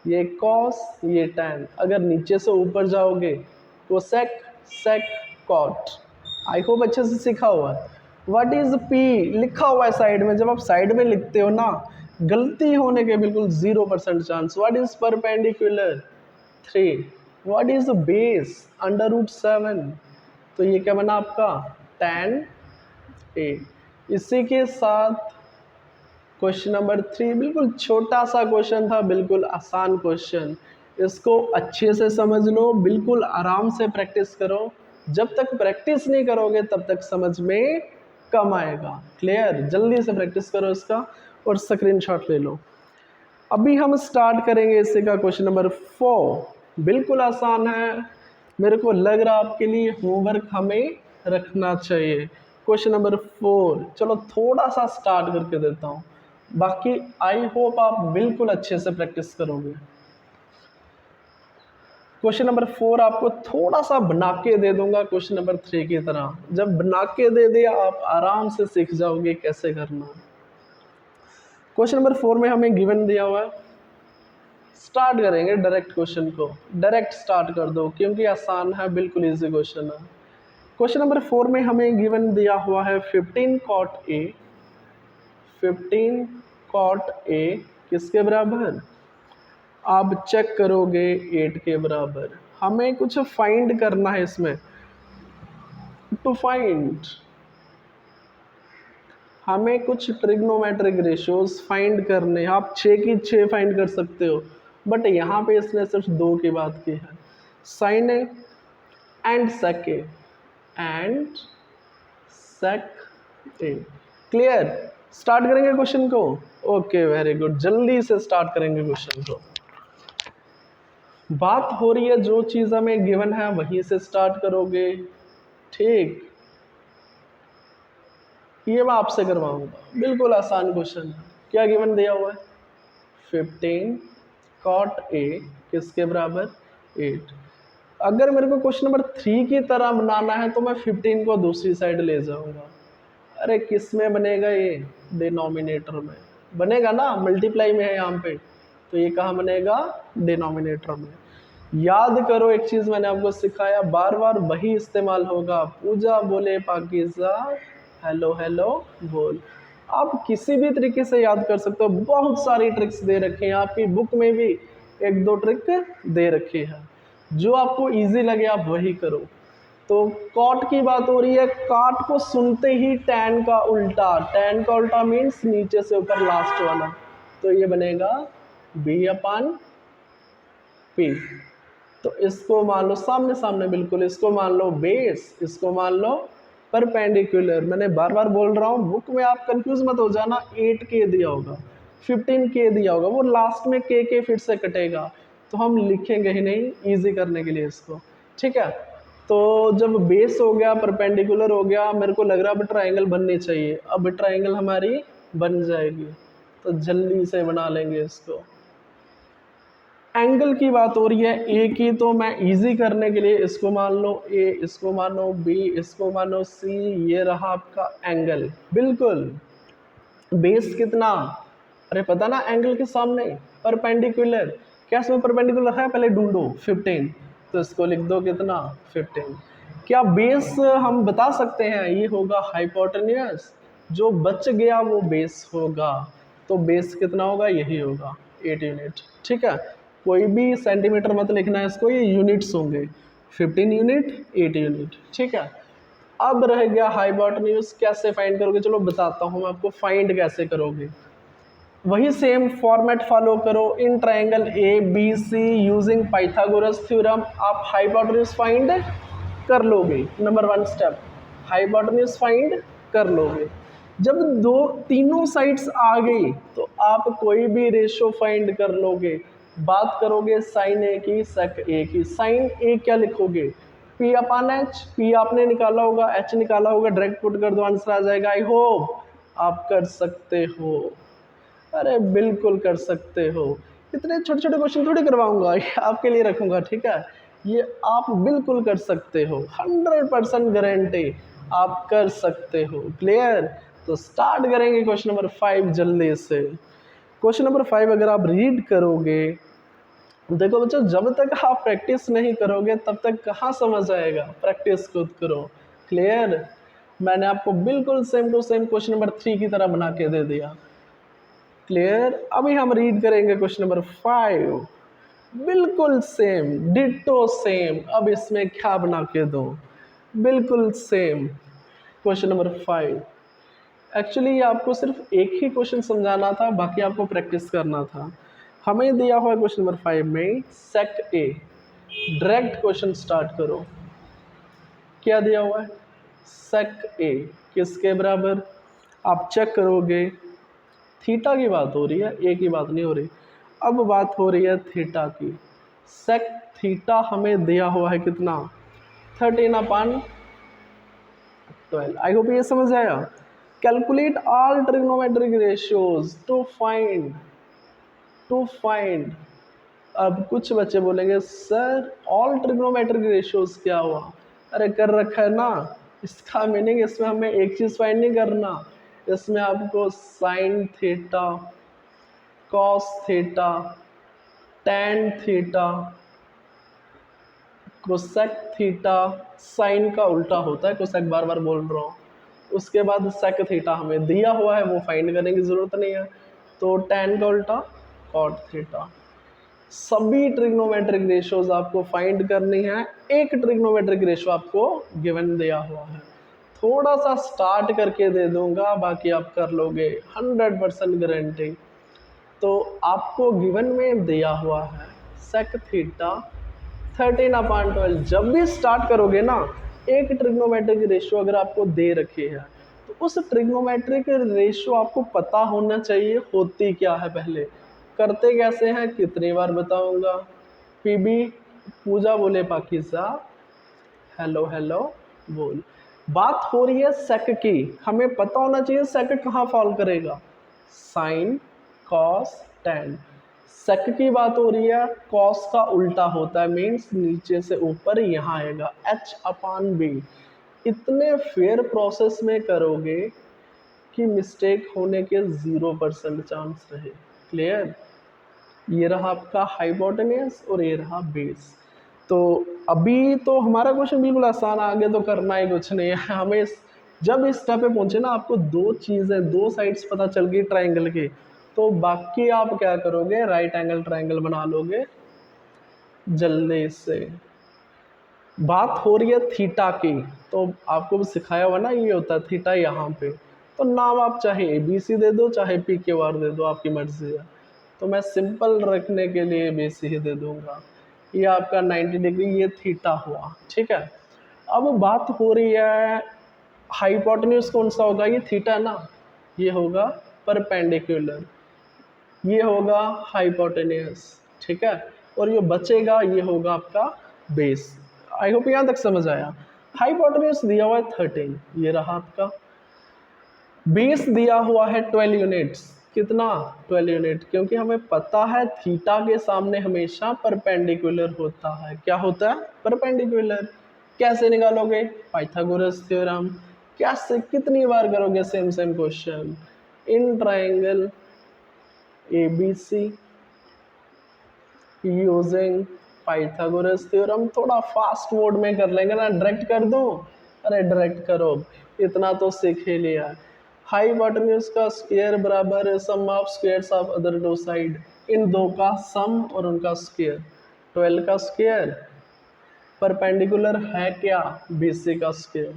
ये कॉस, ये tan। अगर नीचे से ऊपर जाओगे तो सेक सेक कॉट। आई होप अच्छे से सीखा हुआ है। What is P? लिखा हुआ है साइड में। जब आप साइड में लिखते हो ना, गलती होने के बिल्कुल 0% chance. What is perpendicular 3। What is base √7। तो ये क्या बना आपका tan a। इसी के साथ क्वेश्चन नंबर 3 बिल्कुल छोटा सा क्वेश्चन था, बिल्कुल आसान क्वेश्चन। इसको अच्छे से समझ लो, बिल्कुल आराम से प्रैक्टिस करो। जब तक प्रैक्टिस नहीं करोगे तब तक समझ में कम आएगा। क्लियर? जल्दी से प्रैक्टिस करो इसका और स्क्रीनशॉट ले लो। अभी हम स्टार्ट करेंगे इसी का क्वेश्चन नंबर 4। बिल्कुल आसान है, मेरे को लग रहा आपके लिए होमवर्क हमें रखना चाहिए। क्वेश्चन नंबर 4 चलो थोड़ा सा स्टार्ट करके देता हूँ, बाकी आई होप आप बिल्कुल अच्छे से प्रैक्टिस करोगे। क्वेश्चन नंबर 4 आपको थोड़ा सा बना के दे दूंगा क्वेश्चन नंबर 3 की तरह। जब बना के दे दिया आप आराम से सीख जाओगे कैसे करना। क्वेश्चन नंबर 4 में हमें गिवन दिया हुआ है, स्टार्ट करेंगे डायरेक्ट क्वेश्चन को। डायरेक्ट स्टार्ट कर दो क्योंकि आसान है, बिल्कुल इजी क्वेश्चन है। क्वेश्चन नंबर 4 में हमें गिवन दिया हुआ है 15 cot A। 15 cot A किसके बराबर? आप चेक करोगे 8 के बराबर। हमें कुछ फाइंड करना है इसमें। टू फाइंड हमें कुछ ट्रिग्नोमेट्रिक रेशियोज फाइंड करने हैं। आप 6 की 6 फाइंड कर सकते हो, बट यहाँ पे इसने सिर्फ 2 की बात की है। Sine A and sec A and sec A. Clear? Start करेंगे क्वेश्चन को। ओके वेरी गुड, जल्दी से स्टार्ट करेंगे क्वेश्चन को। बात हो रही है जो चीज़ हमें गिवन है वहीं से स्टार्ट करोगे। ठीक, ये मैं आपसे करवाऊंगा, बिल्कुल आसान क्वेश्चन है। क्या गिवन दिया हुआ है? 15 cot A किसके बराबर? 8। अगर मेरे को क्वेश्चन नंबर 3 की तरह बनाना है तो मैं 15 को दूसरी साइड ले जाऊंगा। अरे किस में बनेगा ये? डिनोमिनेटर में बनेगा ना, मल्टीप्लाई में है यहाँ पे, तो ये कहाँ बनेगा? डिनोमिनेटर में। याद करो एक चीज़ मैंने आपको सिखाया, बार बार वही इस्तेमाल होगा। पूजा बोले पाकीज़ा, हेलो हेलो बोल। आप किसी भी तरीके से याद कर सकते हो, बहुत सारी ट्रिक्स दे रखी हैं आपकी बुक में भी, 1-2 ट्रिक दे रखी है। जो आपको इजी लगे आप वही करो। तो कॉट की बात हो रही है, काट को सुनते ही टैन का उल्टा। टैन का उल्टा मीन्स नीचे से ऊपर लास्ट वाला, तो ये बनेगा B/P। तो इसको मान लो सामने सामने, बिल्कुल इसको मान लो बेस, इसको मान लो परपेंडिकुलर। मैंने बार बार बोल रहा हूँ, बुक में आप कंफ्यूज मत हो जाना। 8K दिया होगा, 15K दिया होगा, वो लास्ट में K फिर से कटेगा, तो हम लिखेंगे ही नहीं इजी करने के लिए इसको। ठीक है, तो जब बेस हो गया, परपेंडिकुलर हो गया, मेरे को लग रहा है अब ट्राइंगल बननी चाहिए। अब ट्राइंगल हमारी बन जाएगी, तो जल्दी से बना लेंगे इसको। एंगल की बात हो रही है ए की, तो मैं इजी करने के लिए इसको मान लो ए, इसको मानो बी, इसको मानो सी। ये रहा आपका एंगल। बिल्कुल बेस कितना? अरे पता ना, एंगल के सामने परपेंडिकुलर। क्या इसमें परपेंडिकुलर है? पहले ढूंढो 15, तो इसको लिख दो कितना? 15। क्या बेस हम बता सकते हैं? ये होगा हाइपोटेन्यूस, जो बच गया वो बेस होगा, तो बेस कितना होगा? यही होगा 8 यूनिट। ठीक है, कोई भी सेंटीमीटर मत लिखना है इसको, ये यूनिट्स होंगे। 15 यूनिट, 8 यूनिट। ठीक है, अब रह गया हाइपोटेन्यूज। कैसे फाइंड करोगे? चलो बताता हूँ मैं आपको फाइंड कैसे करोगे। वही सेम फॉर्मेट फॉलो करो। In triangle A B C using Pythagoras theorem आप हाइपोटेन्यूज फाइंड कर लोगे। नंबर 1 स्टेप, हाइपोटेन्यूज फाइंड कर लोगे। जब तीनों साइड्स आ गई तो आप कोई भी रेशो फाइंड कर लोगे। बात करोगे साइन ए की, सेक ए की। साइन ए क्या लिखोगे? P/H। P आपने निकाला होगा, H निकाला होगा, डायरेक्ट पुट कर दो, आंसर आ जाएगा। आई होप आप कर सकते हो। अरे बिल्कुल कर सकते हो। इतने छोटे छोटे क्वेश्चन थोड़ी करवाऊंगा, ये आपके लिए रखूंगा। ठीक है, ये आप बिल्कुल कर सकते हो, 100% गारंटी आप कर सकते हो। क्लियर? तो स्टार्ट करेंगे क्वेश्चन नंबर 5 जल्दी से। क्वेश्चन नंबर 5 अगर आप रीड करोगे, देखो बच्चों, जब तक आप प्रैक्टिस नहीं करोगे तब तक कहाँ समझ आएगा। प्रैक्टिस खुद करो। क्लियर? मैंने आपको बिल्कुल same to same question number 3 की तरह बना के दे दिया। क्लियर। अभी हम रीड करेंगे क्वेश्चन नंबर 5। बिल्कुल सेम, डिट्टो सेम। अब इसमें क्या बना के दो, बिल्कुल सेम। क्वेश्चन नंबर 5, एक्चुअली आपको सिर्फ एक ही क्वेश्चन समझाना था, बाकी आपको प्रैक्टिस करना था। हमें दिया हुआ है क्वेश्चन नंबर 5 में सेट ए। डायरेक्ट क्वेश्चन स्टार्ट करो। क्या दिया हुआ है? सेक ए किसके बराबर? आप चेक करोगे, थीटा की बात हो रही है, ए की बात नहीं हो रही। अब बात हो रही है थीटा की। सेक थीटा हमें दिया हुआ है कितना? 13/12। आई होप ये समझ आया। Calculate all trigonometric ratios to find. अब कुछ बच्चे बोलेंगे सर ऑल ट्रिग्नोमेट्रिक रेशियोज क्या हुआ? अरे कर रखा है ना। इसका मीनिंग इसमें हमें एक चीज़ फाइंड नहीं करना, इसमें आपको sine theta, cos theta, tan theta, cosec theta, sine का उल्टा होता है कोसेक, बार बार बोल रहा हूँ। उसके बाद सेक थीटा हमें दिया हुआ है, वो फाइंड करने की ज़रूरत नहीं है। तो टैन का उल्टा कॉट थीटा। सभी ट्रिग्नोमेट्रिक रेशियोज आपको फाइंड करनी है। एक ट्रिग्नोमेट्रिक रेशियो आपको गिवन दिया हुआ है, थोड़ा सा स्टार्ट करके दे दूंगा, बाकी आप कर लोगे 100% गारंटी। तो आपको गिवन में दिया हुआ है सेक थीटा 13/12। जब भी स्टार्ट करोगे ना, एक ट्रिग्नोमेट्रिक रेशियो अगर आपको दे रखी है, तो उस ट्रिग्नोमेट्रिक रेशियो आपको पता होना चाहिए होती क्या है। पहले करते कैसे हैं, कितनी बार बताऊंगा। पीबी पूजा बोले पाकिजा, हेलो हेलो बोल। बात हो रही है सेक की, हमें पता होना चाहिए सेक कहाँ फॉल करेगा। Sign, cos, tan. सेक की बात हो रही है, कॉस का उल्टा होता है, मीन्स नीचे से ऊपर यहाँ आएगा h/b। इतने फेयर प्रोसेस में करोगे कि मिस्टेक होने के 0% चांस रहे। क्लियर। ये रहा आपका हाइपोटेन्यूज और ये रहा बेस। तो अभी तो हमारा क्वेश्चन बिल्कुल आसान, आगे तो करना ही कुछ नहीं है हमें। जब इस स्टेप पे पहुंचे ना, आपको दो चीज़ें, दो साइड्स पता चल गई ट्राइंगल की, तो बाकी आप क्या करोगे, राइट एंगल ट्राइंगल बना लोगे जल्दी से। बात हो रही है थीटा की, तो आपको भी सिखाया हुआ ना, ये होता है थीटा यहाँ पे। तो नाम आप चाहे ABC दे दो, चाहे PQR दे दो, आपकी मर्जी है। तो मैं सिंपल रखने के लिए ABC ही दे दूंगा। ये आपका 90 डिग्री, ये थीटा हुआ, ठीक है। अब बात हो रही है हाइपोटेन्यूज कौन सा होगा, ये थीटा ना, ये होगा परपेंडिकुलर, ये होगा हाइपोटेन्यूज, ठीक है। और ये बचेगा, ये होगा आपका बेस। आई होप यहाँ तक समझ आया। हाइपोटेन्यूज दिया हुआ है 13, ये रहा आपका। बेस दिया हुआ है 12 यूनिट्स। कितना? 12 यूनिट, क्योंकि हमें पता है थीटा के सामने हमेशा परपेंडिकुलर होता है। क्या होता है? परपेंडिकुलर। कैसे निकालोगे? Pythagoras theorem. कैसे, कितनी बार करोगे same same question. In triangle ABC using Pythagoras theorem. थोड़ा फास्ट मोड में कर लेंगे ना, डायरेक्ट कर दूं? अरे डायरेक्ट करो, इतना तो सीख ही लिया। हाइपोटेन्यूज का स्क्वायर बराबर sum of squares of other two side. इन दो का सम और उनका स्क्वायर। 12 का स्क्वायर परपेंडिकुलर है क्या? BC का स्क्वायर,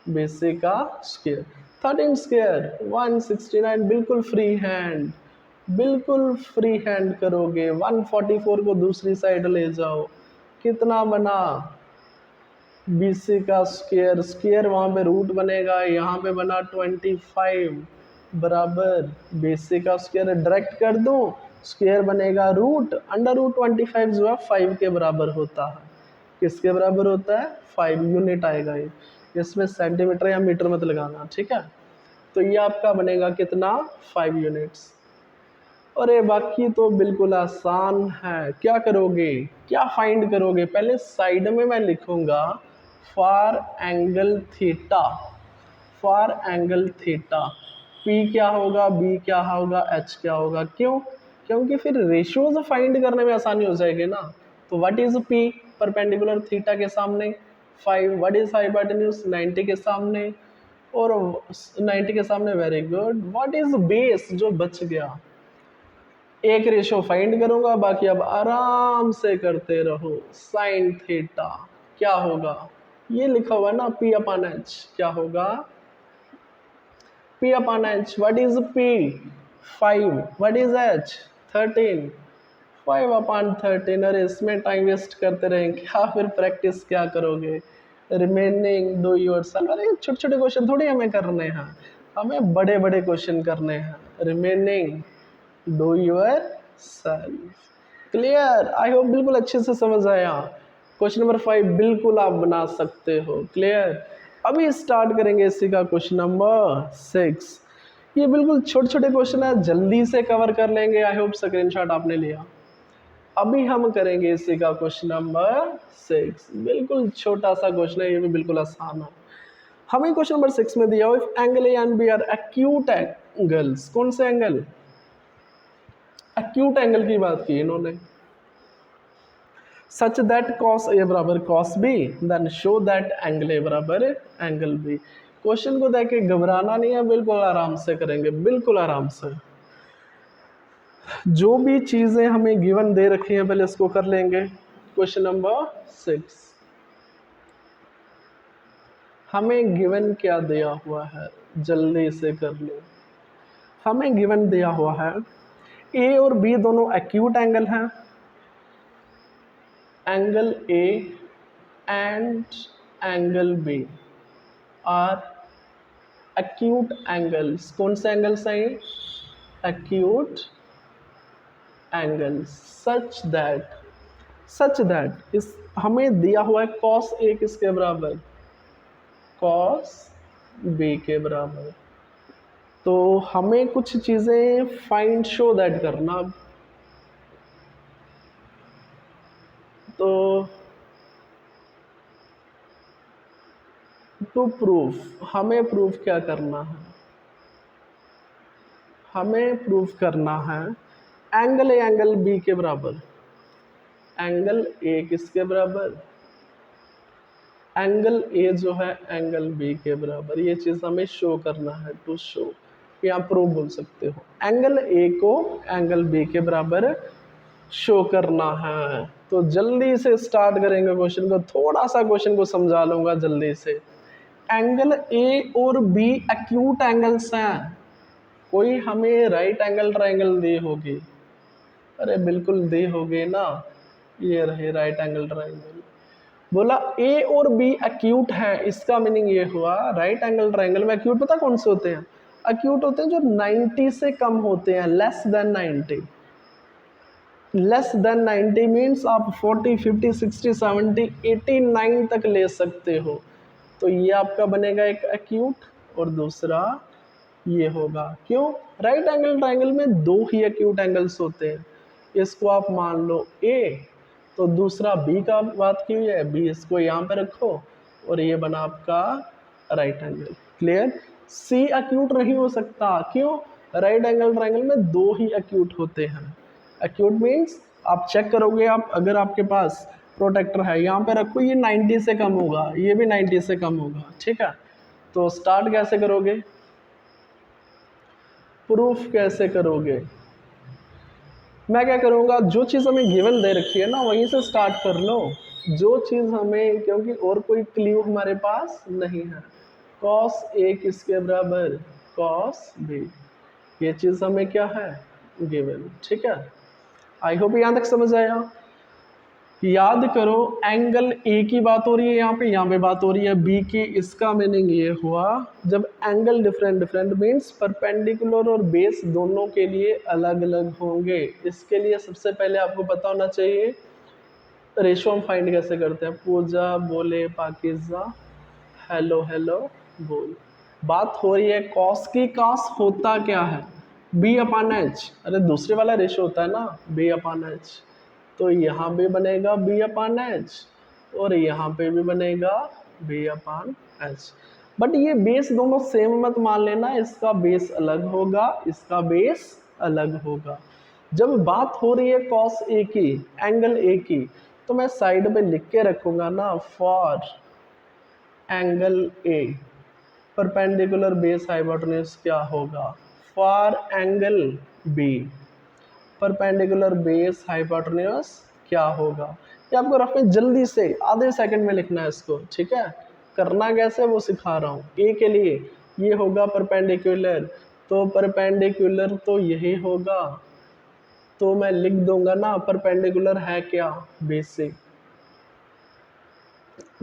BC का स्क्वायर। 13 स्क्वायर 169। बिल्कुल फ्री हैंड, बिल्कुल फ्री हैंड करोगे। 144 को दूसरी साइड ले जाओ, कितना बना? BC का स्क्वायर, स्क्वायर वहाँ पे रूट बनेगा, यहाँ पे बना 25 बराबर BC का स्क्वायर। डायरेक्ट कर दूँ, स्क्वायर बनेगा रूट, √25 जो है 5 के बराबर होता है। किसके बराबर होता है? 5 यूनिट आएगा ये। इसमें सेंटीमीटर या मीटर मत लगाना, ठीक है। तो ये आपका बनेगा कितना? 5 यूनिट्स। अरे बाकी तो बिल्कुल आसान है। क्या करोगे, क्या फाइंड करोगे? पहले साइड में मैं लिखूंगा for angle theta, for angle theta. P क्या होगा, B क्या होगा, H क्या होगा। क्यों? क्योंकि फिर रेशियोज फाइंड करने में आसानी हो जाएगी ना। तो what is P? Perpendicular theta के सामने 5। What is hypotenuse? 90 के सामने, और 90 के सामने, very good. What is base? जो बच गया, एक रेशो फाइंड करूंगा, बाकी अब आराम से करते रहो। साइन थीटा क्या होगा, ये लिखा हुआ है ना, पी अपान एच। क्या होगा, P upon H. What is P, 5। What is H, 13। 5 अपान 13। अरे इसमें टाइम वेस्ट करते रहेंगे क्या, फिर प्रैक्टिस क्या करोगे। Remaining do your self. अरे छोटे छोटे क्वेश्चन थोड़ी हमें करने हैं, हमें बड़े बड़े क्वेश्चन करने हैं। Remaining do your self. Clear, I hope बिल्कुल अच्छे से समझ आया। क्वेश्चन नंबर 5 बिल्कुल आप बना सकते हो। क्लियर, अभी स्टार्ट करेंगे इसी का क्वेश्चन नंबर 6। ये बिल्कुल छोटे छोटे क्वेश्चन है, जल्दी से कवर कर लेंगे। आई होप स्क्रीनशॉट आपने लिया। अभी हम करेंगे इसी का क्वेश्चन नंबर 6। बिल्कुल छोटा सा क्वेश्चन है, ये भी बिल्कुल आसान है। हमें क्वेश्चन नंबर 6 में दिया हो, if angle A and B are acute angles. कौन से एंगल, एक्यूट एंगल की बात की इन्होंने। सच दैट cos ए बराबर cos B, then show that angle A बराबर एंगल बी। क्वेश्चन को देख के घबराना नहीं है, बिल्कुल आराम से करेंगे, बिल्कुल आराम से। जो भी चीजें हमें गिवन दे रखी हैं पहले इसको कर लेंगे। क्वेश्चन नंबर 6 हमें गिवन क्या दिया हुआ है, जल्दी से कर लो। हमें गिवन दिया हुआ है ए और बी दोनों एक्यूट एंगल हैं। Angle A and angle B are acute angles. कौन से एंगल्स हैं ये, एक्यूट एंगल्स। सच दैट इस हमें दिया हुआ है cos ए किसके बराबर, cos बी के बराबर। तो हमें कुछ चीजें फाइंड शो दैट करना। तो टू प्रूफ, हमें प्रूफ क्या करना है, हमें प्रूफ करना है एंगल ए एंगल बी के बराबर। एंगल ए किसके बराबर, एंगल ए जो है एंगल बी के बराबर। ये चीज हमें शो करना है, टू शो, या प्रूव बोल सकते हो। एंगल ए को एंगल बी के बराबर शो करना है। तो जल्दी से स्टार्ट करेंगे क्वेश्चन को, थोड़ा सा क्वेश्चन को समझा लूंगा जल्दी से। एंगल ए और बी एक्यूट एंगल्स हैं। कोई हमें राइट एंगल ट्रायंगल दी होगी, अरे बिल्कुल दी होगी ना, ये रहे राइट एंगल ट्रायंगल। बोला ए और बी एक्यूट है, इसका मीनिंग ये हुआ राइट एंगल ट्रायंगल में एक्यूट पता कौन से होते हैं, एक्यूट होते हैं जो 90 से कम होते हैं, less than 90। Less than 90 means आप 40, 50, 60, 70, 89 तक ले सकते हो। तो ये आपका बनेगा एक एक्यूट, और दूसरा ये होगा। क्यों, राइट एंगल ट्रायंगल में दो ही एक्यूट एंगल्स होते हैं। इसको आप मान लो ए, तो दूसरा बी का बात की हुई है, बी इसको यहाँ पे रखो, और ये बना आपका राइट एंगल। क्लियर, सी एक्यूट नहीं हो सकता, क्यों, राइट एंगल ट्रायंगल में दो ही एक्यूट होते हैं। एक्यूट मीन्स आप चेक करोगे, आप अगर आपके पास प्रोटेक्टर है यहाँ पे रखो, ये 90 से कम होगा, ये भी 90 से कम होगा। ठीक है, तो स्टार्ट कैसे करोगे, प्रूफ कैसे करोगे। मैं क्या करूँगा, जो चीज़ हमें गिवन दे रखी है ना वहीं से स्टार्ट कर लो। जो चीज़ हमें, क्योंकि और कोई क्ल्यू हमारे पास नहीं है। cos ए किसके बराबर, cos बी, ये चीज़ हमें क्या है, गिवन। ठीक है, आई होप यहाँ तक समझ आया। याद करो, एंगल ए की बात हो रही है यहाँ पे बात हो रही है बी की। इसका मीनिंग ये हुआ, जब एंगल डिफरेंट मीन्स परपेंडिकुलर और बेस दोनों के लिए अलग अलग होंगे। इसके लिए सबसे पहले आपको पता होना चाहिए रेशो हम फाइंड कैसे करते हैं। पूजा बोले पाकिजा, हेलो हेलो बोल। बात हो रही है कॉस की, कॉस होता क्या है, बी अपान एच। अरे दूसरे वाला रेशो होता है ना, बी अपान एच। तो यहाँ भी बनेगा बी अपान एच, और यहाँ पे भी बनेगा बी अपान एच। बट ये बेस दोनों सेम मत मान लेना, इसका बेस अलग होगा, इसका बेस अलग होगा। जब बात हो रही है कॉस ए की, एंगल ए की, तो मैं साइड पे लिख के रखूंगा ना, for angle A perpendicular base hypotenuse क्या होगा, for angle B perpendicular base hypotenuse क्या होगा। ये आपको रफ में जल्दी से आधे सेकंड में लिखना है इसको, ठीक है। करना कैसे वो सिखा रहा हूँ। ए के लिए ये होगा परपेंडिकुलर, तो परपेंडिकुलर तो यही होगा, तो मैं लिख दूंगा ना परपेंडिकुलर है क्या, बेसिक।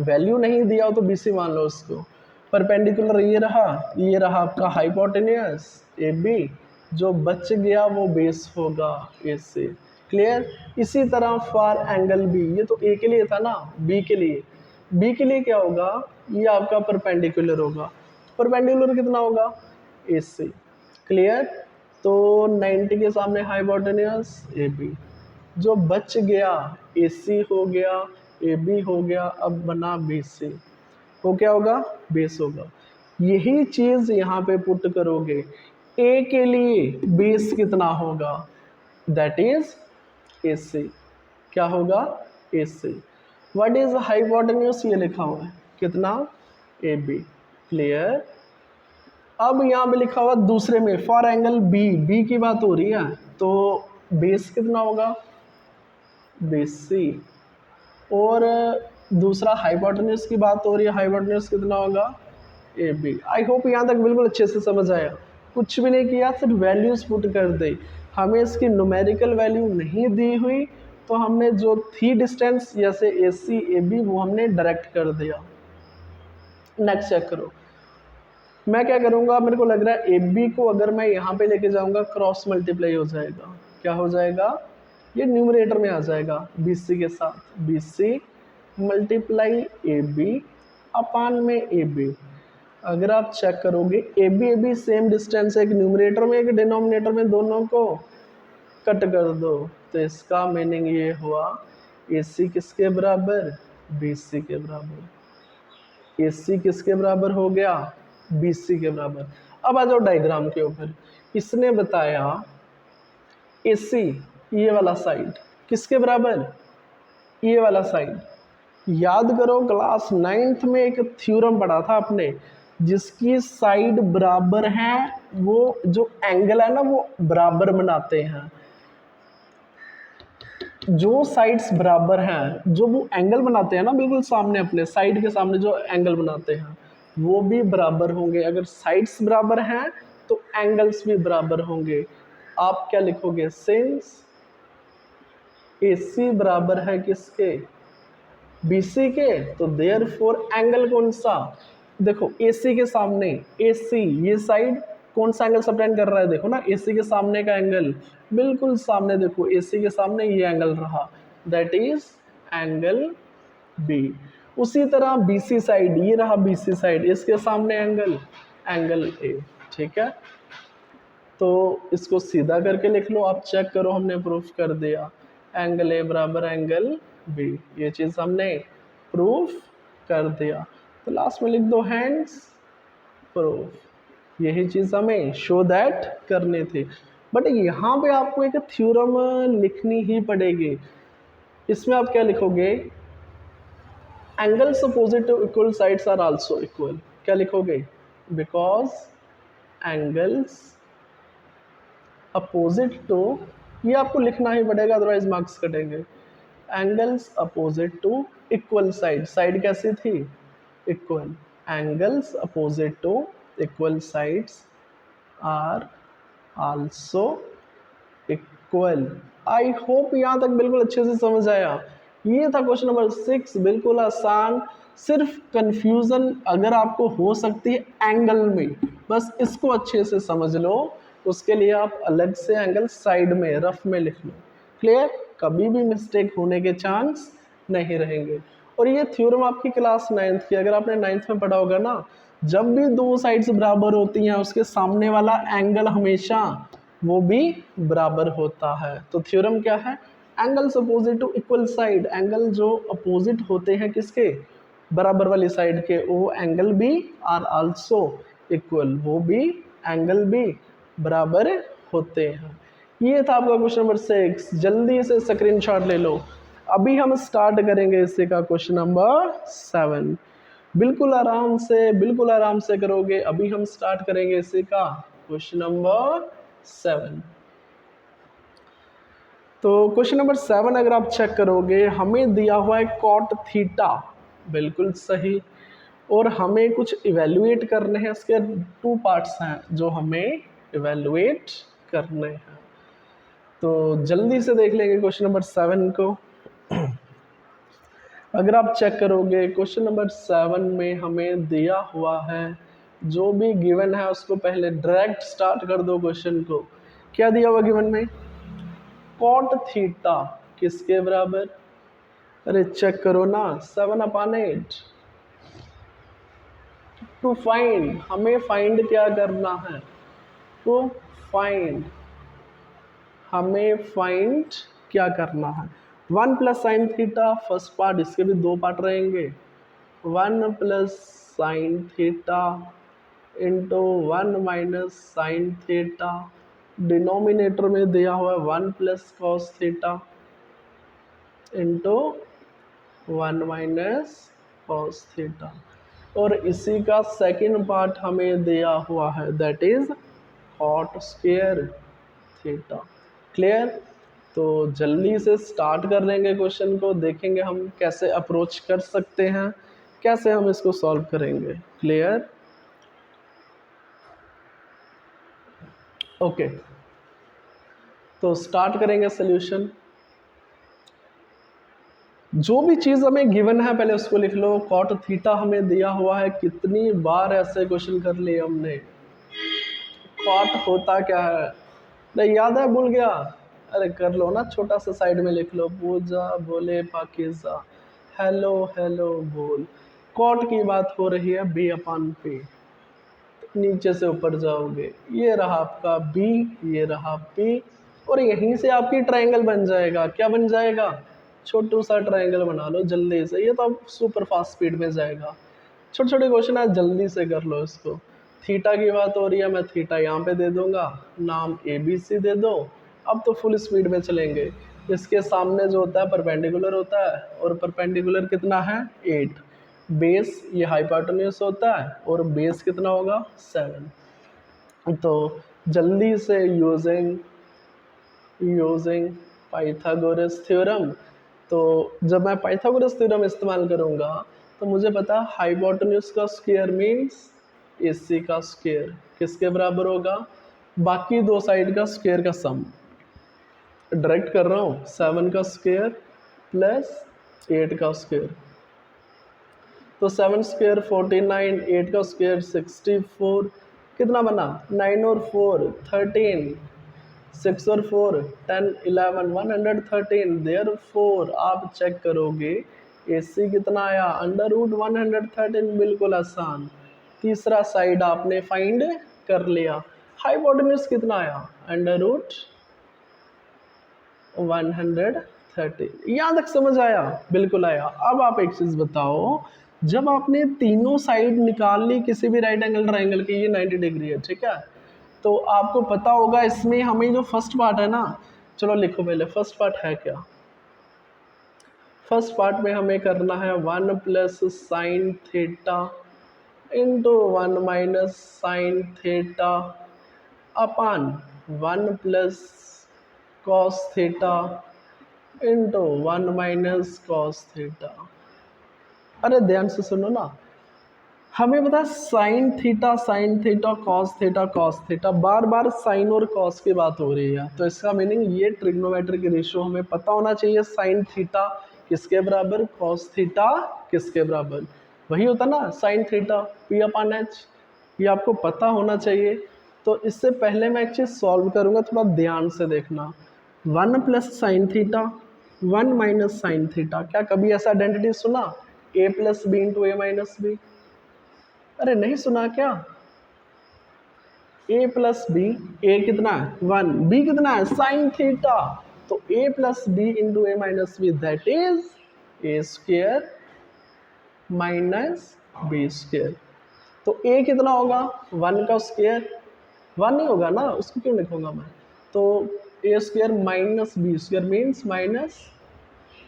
वैल्यू नहीं दिया हो तो बीसी मान लो उसको। परपेंडिकुलर ये रहा आपका हाइपोटेन्यूस ए बी, जो बच गया वो बेस होगा ए से। क्लियर। इसी तरह फॉर एंगल बी, ये तो ए के लिए था ना, बी के लिए क्या होगा, ये आपका परपेंडिकुलर होगा। परपेंडिकुलर कितना होगा, ए से। क्लियर। तो 90 के सामने हाइपोटेन्यूस ए बी, जो बच गया ए सी हो गया, ए बी हो गया, अब बना बी सी, वो क्या होगा, बेस होगा। यही चीज यहाँ पे पुट करोगे, ए के लिए बेस कितना होगा, दैट इज ए सी। क्या होगा, ए सी। व्हाट इज हाइपोटेन्यूस, ये लिखा हुआ है कितना, ए बी। क्लियर। अब यहाँ पे लिखा हुआ दूसरे में फॉर एंगल बी, बी की बात हो रही है, तो बेस कितना होगा, बेस सी। और दूसरा हाइपोटेन्यूस की बात हो रही है, हाइपोटेन्यूस कितना होगा, ए बी। आई होप यहाँ तक बिल्कुल अच्छे से समझ आया। कुछ भी नहीं किया, सिर्फ वैल्यूज पुट कर दे। हमें इसकी न्यूमेरिकल वैल्यू नहीं दी हुई, तो हमने जो थी डिस्टेंस जैसे ए सी ए बी, वो हमने डायरेक्ट कर दिया। नेक्स्ट चेक करो। मैं क्या करूँगा, मेरे को लग रहा है ए बी को अगर मैं यहाँ पे लेके जाऊँगा, क्रॉस मल्टीप्लाई हो जाएगा। क्या हो जाएगा, ये न्यूमरेटर में आ जाएगा बी सी के साथ, B C multiply A B upon में ए बी। अगर आप चेक करोगे ए बी सेम डिस्टेंस है, एक न्यूमरेटर में एक डिनोमिनेटर में, दोनों को कट कर दो, तो इसका मीनिंग ये हुआ ए सी किसके बराबर, बी सी के बराबर। ए सी किसके बराबर हो गया, बी सी के बराबर। अब आ जाओ डायग्राम के ऊपर। इसने बताया ए सी ये वाला साइड किसके बराबर, ये वाला साइड। याद करो क्लास 9th में एक थ्योरम पढ़ा था आपने, जिसकी साइड बराबर है, वो जो एंगल है ना वो बराबर बनाते हैं। जो साइड्स बराबर हैं, जो वो एंगल बनाते हैं ना बिल्कुल सामने, अपने साइड के सामने जो एंगल बनाते हैं वो भी बराबर होंगे। अगर साइड्स बराबर हैं तो एंगल्स भी बराबर होंगे। आप क्या लिखोगे, सिंस ए सी बराबर है किसके, बी सी के, तो देयर फोर एंगल कौन सा, देखो ए सी के सामने, ए सी ये साइड कौन सा एंगल सबटेंड कर रहा है, देखो ना ए सी के सामने का एंगल, बिल्कुल सामने देखो ए सी के सामने ये एंगल रहा, दैट इज एंगल बी। उसी तरह बी सी साइड, ये रहा बी सी साइड, इसके सामने एंगल, एंगल ए। ठीक है, तो इसको सीधा करके लिख लो, आप चेक करो, हमने प्रूफ कर दिया एंगल ए बराबर एंगल बी, ये चीज़ हमने प्रूफ कर दिया। तो लास्ट में लिख दो हैंड्स प्रूफ। यही चीज़ हमें शो दैट करनी थी, बट यहाँ पे आपको एक थ्योरम लिखनी ही पड़ेगी। इसमें आप क्या लिखोगे, angles opposite to equal sides are also equal. क्या लिखोगे, बिकॉज एंगल्स अपोजिट टू, ये आपको लिखना ही पड़ेगा अदरवाइज मार्क्स कटेंगे। Angles opposite to equal side, side कैसी थी, equal, angles opposite to equal sides are also equal. I hope यहाँ तक बिल्कुल अच्छे से समझ आया। ये था क्वेश्चन नंबर 6, बिल्कुल आसान। सिर्फ कंफ्यूजन अगर आपको हो सकती है एंगल में, बस इसको अच्छे से समझ लो, उसके लिए आप अलग से एंगल साइड में रफ में लिख लो। क्लियर, कभी भी मिस्टेक होने के चांस नहीं रहेंगे। और ये थ्योरम आपकी क्लास 9th की, अगर आपने 9th में पढ़ा होगा ना, जब भी दो साइड्स बराबर होती हैं उसके सामने वाला एंगल हमेशा वो भी बराबर होता है। तो थ्योरम क्या है, angles opposite to equal side, angle जो अपोजिट होते हैं किसके, बराबर वाली साइड के, वो एंगल भी आर आल्सो इक्वल, वो भी एंगल भी बराबर होते हैं। ये था आपका क्वेश्चन नंबर 6। जल्दी से स्क्रीनशॉट ले लो। अभी हम स्टार्ट करेंगे इसी का क्वेश्चन नंबर 7। बिल्कुल आराम से करोगे। अभी हम स्टार्ट करेंगे इसी का क्वेश्चन नंबर 7। तो क्वेश्चन नंबर 7 अगर आप चेक करोगे, हमें दिया हुआ है कॉट थीटा, बिल्कुल सही, और हमें कुछ इवेल्युएट करने हैं, इसके 2 पार्ट्स हैं जो हमें इवेल्युएट करने हैं। तो जल्दी से देख लेंगे क्वेश्चन नंबर 7 को। अगर आप चेक करोगे क्वेश्चन नंबर 7 में हमें दिया हुआ है, जो भी गिवन है उसको पहले डायरेक्ट स्टार्ट कर दो क्वेश्चन को। क्या दिया हुआ गिवन में? कॉट थीटा किसके बराबर? अरे चेक करो ना, 7/8। टू फाइंड, हमें फाइंड क्या करना है? टू फाइंड, हमें फाइंड क्या करना है? 1 plus sine theta first part, इसके भी 2 पार्ट रहेंगे। 1 plus sine theta into 1 minus sine theta, denominator में दिया हुआ है 1 plus cos theta into 1 minus cos theta, और इसी का सेकंड पार्ट हमें दिया हुआ है, that is cot square theta. Clear? तो जल्दी से स्टार्ट कर लेंगे क्वेश्चन को, देखेंगे हम कैसे अप्रोच कर सकते हैं, कैसे हम इसको सॉल्व करेंगे। क्लियर? ओके, तो स्टार्ट करेंगे सॉल्यूशन। जो भी चीज़ हमें गिवन है पहले उसको लिख लो। कॉट थीटा हमें दिया हुआ है, कितनी बार ऐसे क्वेश्चन कर लिए हमने। कॉट होता क्या है? नहीं याद है, भूल गया? अरे कर लो ना, छोटा सा साइड में लिख लो, पूजा बोले पाकिजा, हेलो हेलो बोल। कॉट की बात हो रही है B/P, नीचे से ऊपर जाओगे, ये रहा आपका B, ये रहा P, और यहीं से आपकी ट्रायंगल बन जाएगा। क्या बन जाएगा? छोटू सा ट्रायंगल बना लो जल्दी से, ये तो अब सुपर फास्ट स्पीड में जाएगा। छोटे छोटे क्वेश्चन है, जल्दी से कर लो इसको। थीटा की बात हो रही है, मैं थीटा यहाँ पे दे दूंगा, नाम ABC दे दो। अब तो फुल स्पीड में चलेंगे। इसके सामने जो होता है परपेंडिकुलर होता है, और परपेंडिकुलर कितना है? 8। बेस ये हाइपोटेन्यूज होता है, और बेस कितना होगा? 7। तो जल्दी से यूजिंग पाइथागोरस थ्योरम, तो जब मैं पाइथागोरस थ्योरम इस्तेमाल करूंगा तो मुझे पता है हाइपोटेन्यूज का स्क्वायर मीन्स AC का स्क्वायर किसके बराबर होगा? बाकी 2 साइड का स्क्वायर का सम। डायरेक्ट कर रहा हूँ, 7 का स्क्वायर प्लस 8 का स्क्वायर, तो 7 स्क्वायर 49, 8 का स्क्वायर 64, कितना बना? 9 और 4 13, 6 और 4 10 11 113। देयरफॉर आप चेक करोगे AC कितना आया? √113, बिल्कुल आसान। तीसरा साइड आपने फाइंड कर लिया। हाइपोटेन्यूज कितना आया? √113। यहाँ तक समझ आया? बिल्कुल आया। अब आप एक चीज बताओ, जब आपने तीनों साइड निकाल ली किसी भी राइट एंगल ट्राइंगल की, ये 90 डिग्री है, ठीक है, तो आपको पता होगा इसमें हमें जो फर्स्ट पार्ट है ना, चलो लिखो पहले फर्स्ट पार्ट है क्या। फर्स्ट पार्ट में हमें करना है 1 plus sine theta into 1 minus sine theta upon 1 plus cos theta into 1 minus cos theta. अरे ध्यान से सुनो ना, हमें पता है साइन थीटा कॉस थीटा, बार बार साइन और कॉस की बात हो रही है, तो इसका मीनिंग ये ट्रिग्नोमेट्रिक रेशियो हमें पता होना चाहिए। साइन थीटा किसके बराबर? कॉस थीटा किसके बराबर? वही होता ना साइन थीटा P/H, ये आपको पता होना चाहिए। तो इससे पहले मैं एक चीज़ सॉल्व करूँगा, थोड़ा ध्यान से देखना। 1 plus sine theta 1 minus sine theta, क्या कभी ऐसा आइडेंटिटी सुना? A plus B into A minus B. अरे नहीं सुना क्या? A प्लस बी, ए कितना है? 1, बी कितना है? साइन थीटा, तो A plus B into A minus B, that is A square minus B square. तो A कितना होगा? 1 का स्क्वायर, 1 ही होगा ना, उसको क्यों लिखूंगा मैं? तो A square minus B square means minus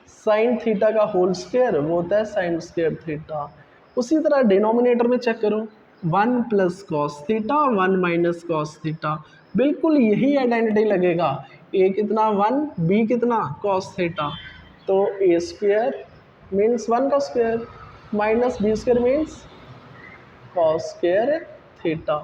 sine theta का होल स्क्वायर, वो होता है साइन स्क्वायर थीटा। उसी तरह डिनोमिनेटर में चेक करो, 1 plus cos theta 1 minus cos theta, बिल्कुल यही आइडेंटिटी लगेगा। ए कितना 1, बी कितना cos थीटा, तो ए स्क्वायर मीन्स 1 का square minus B square means cos square theta.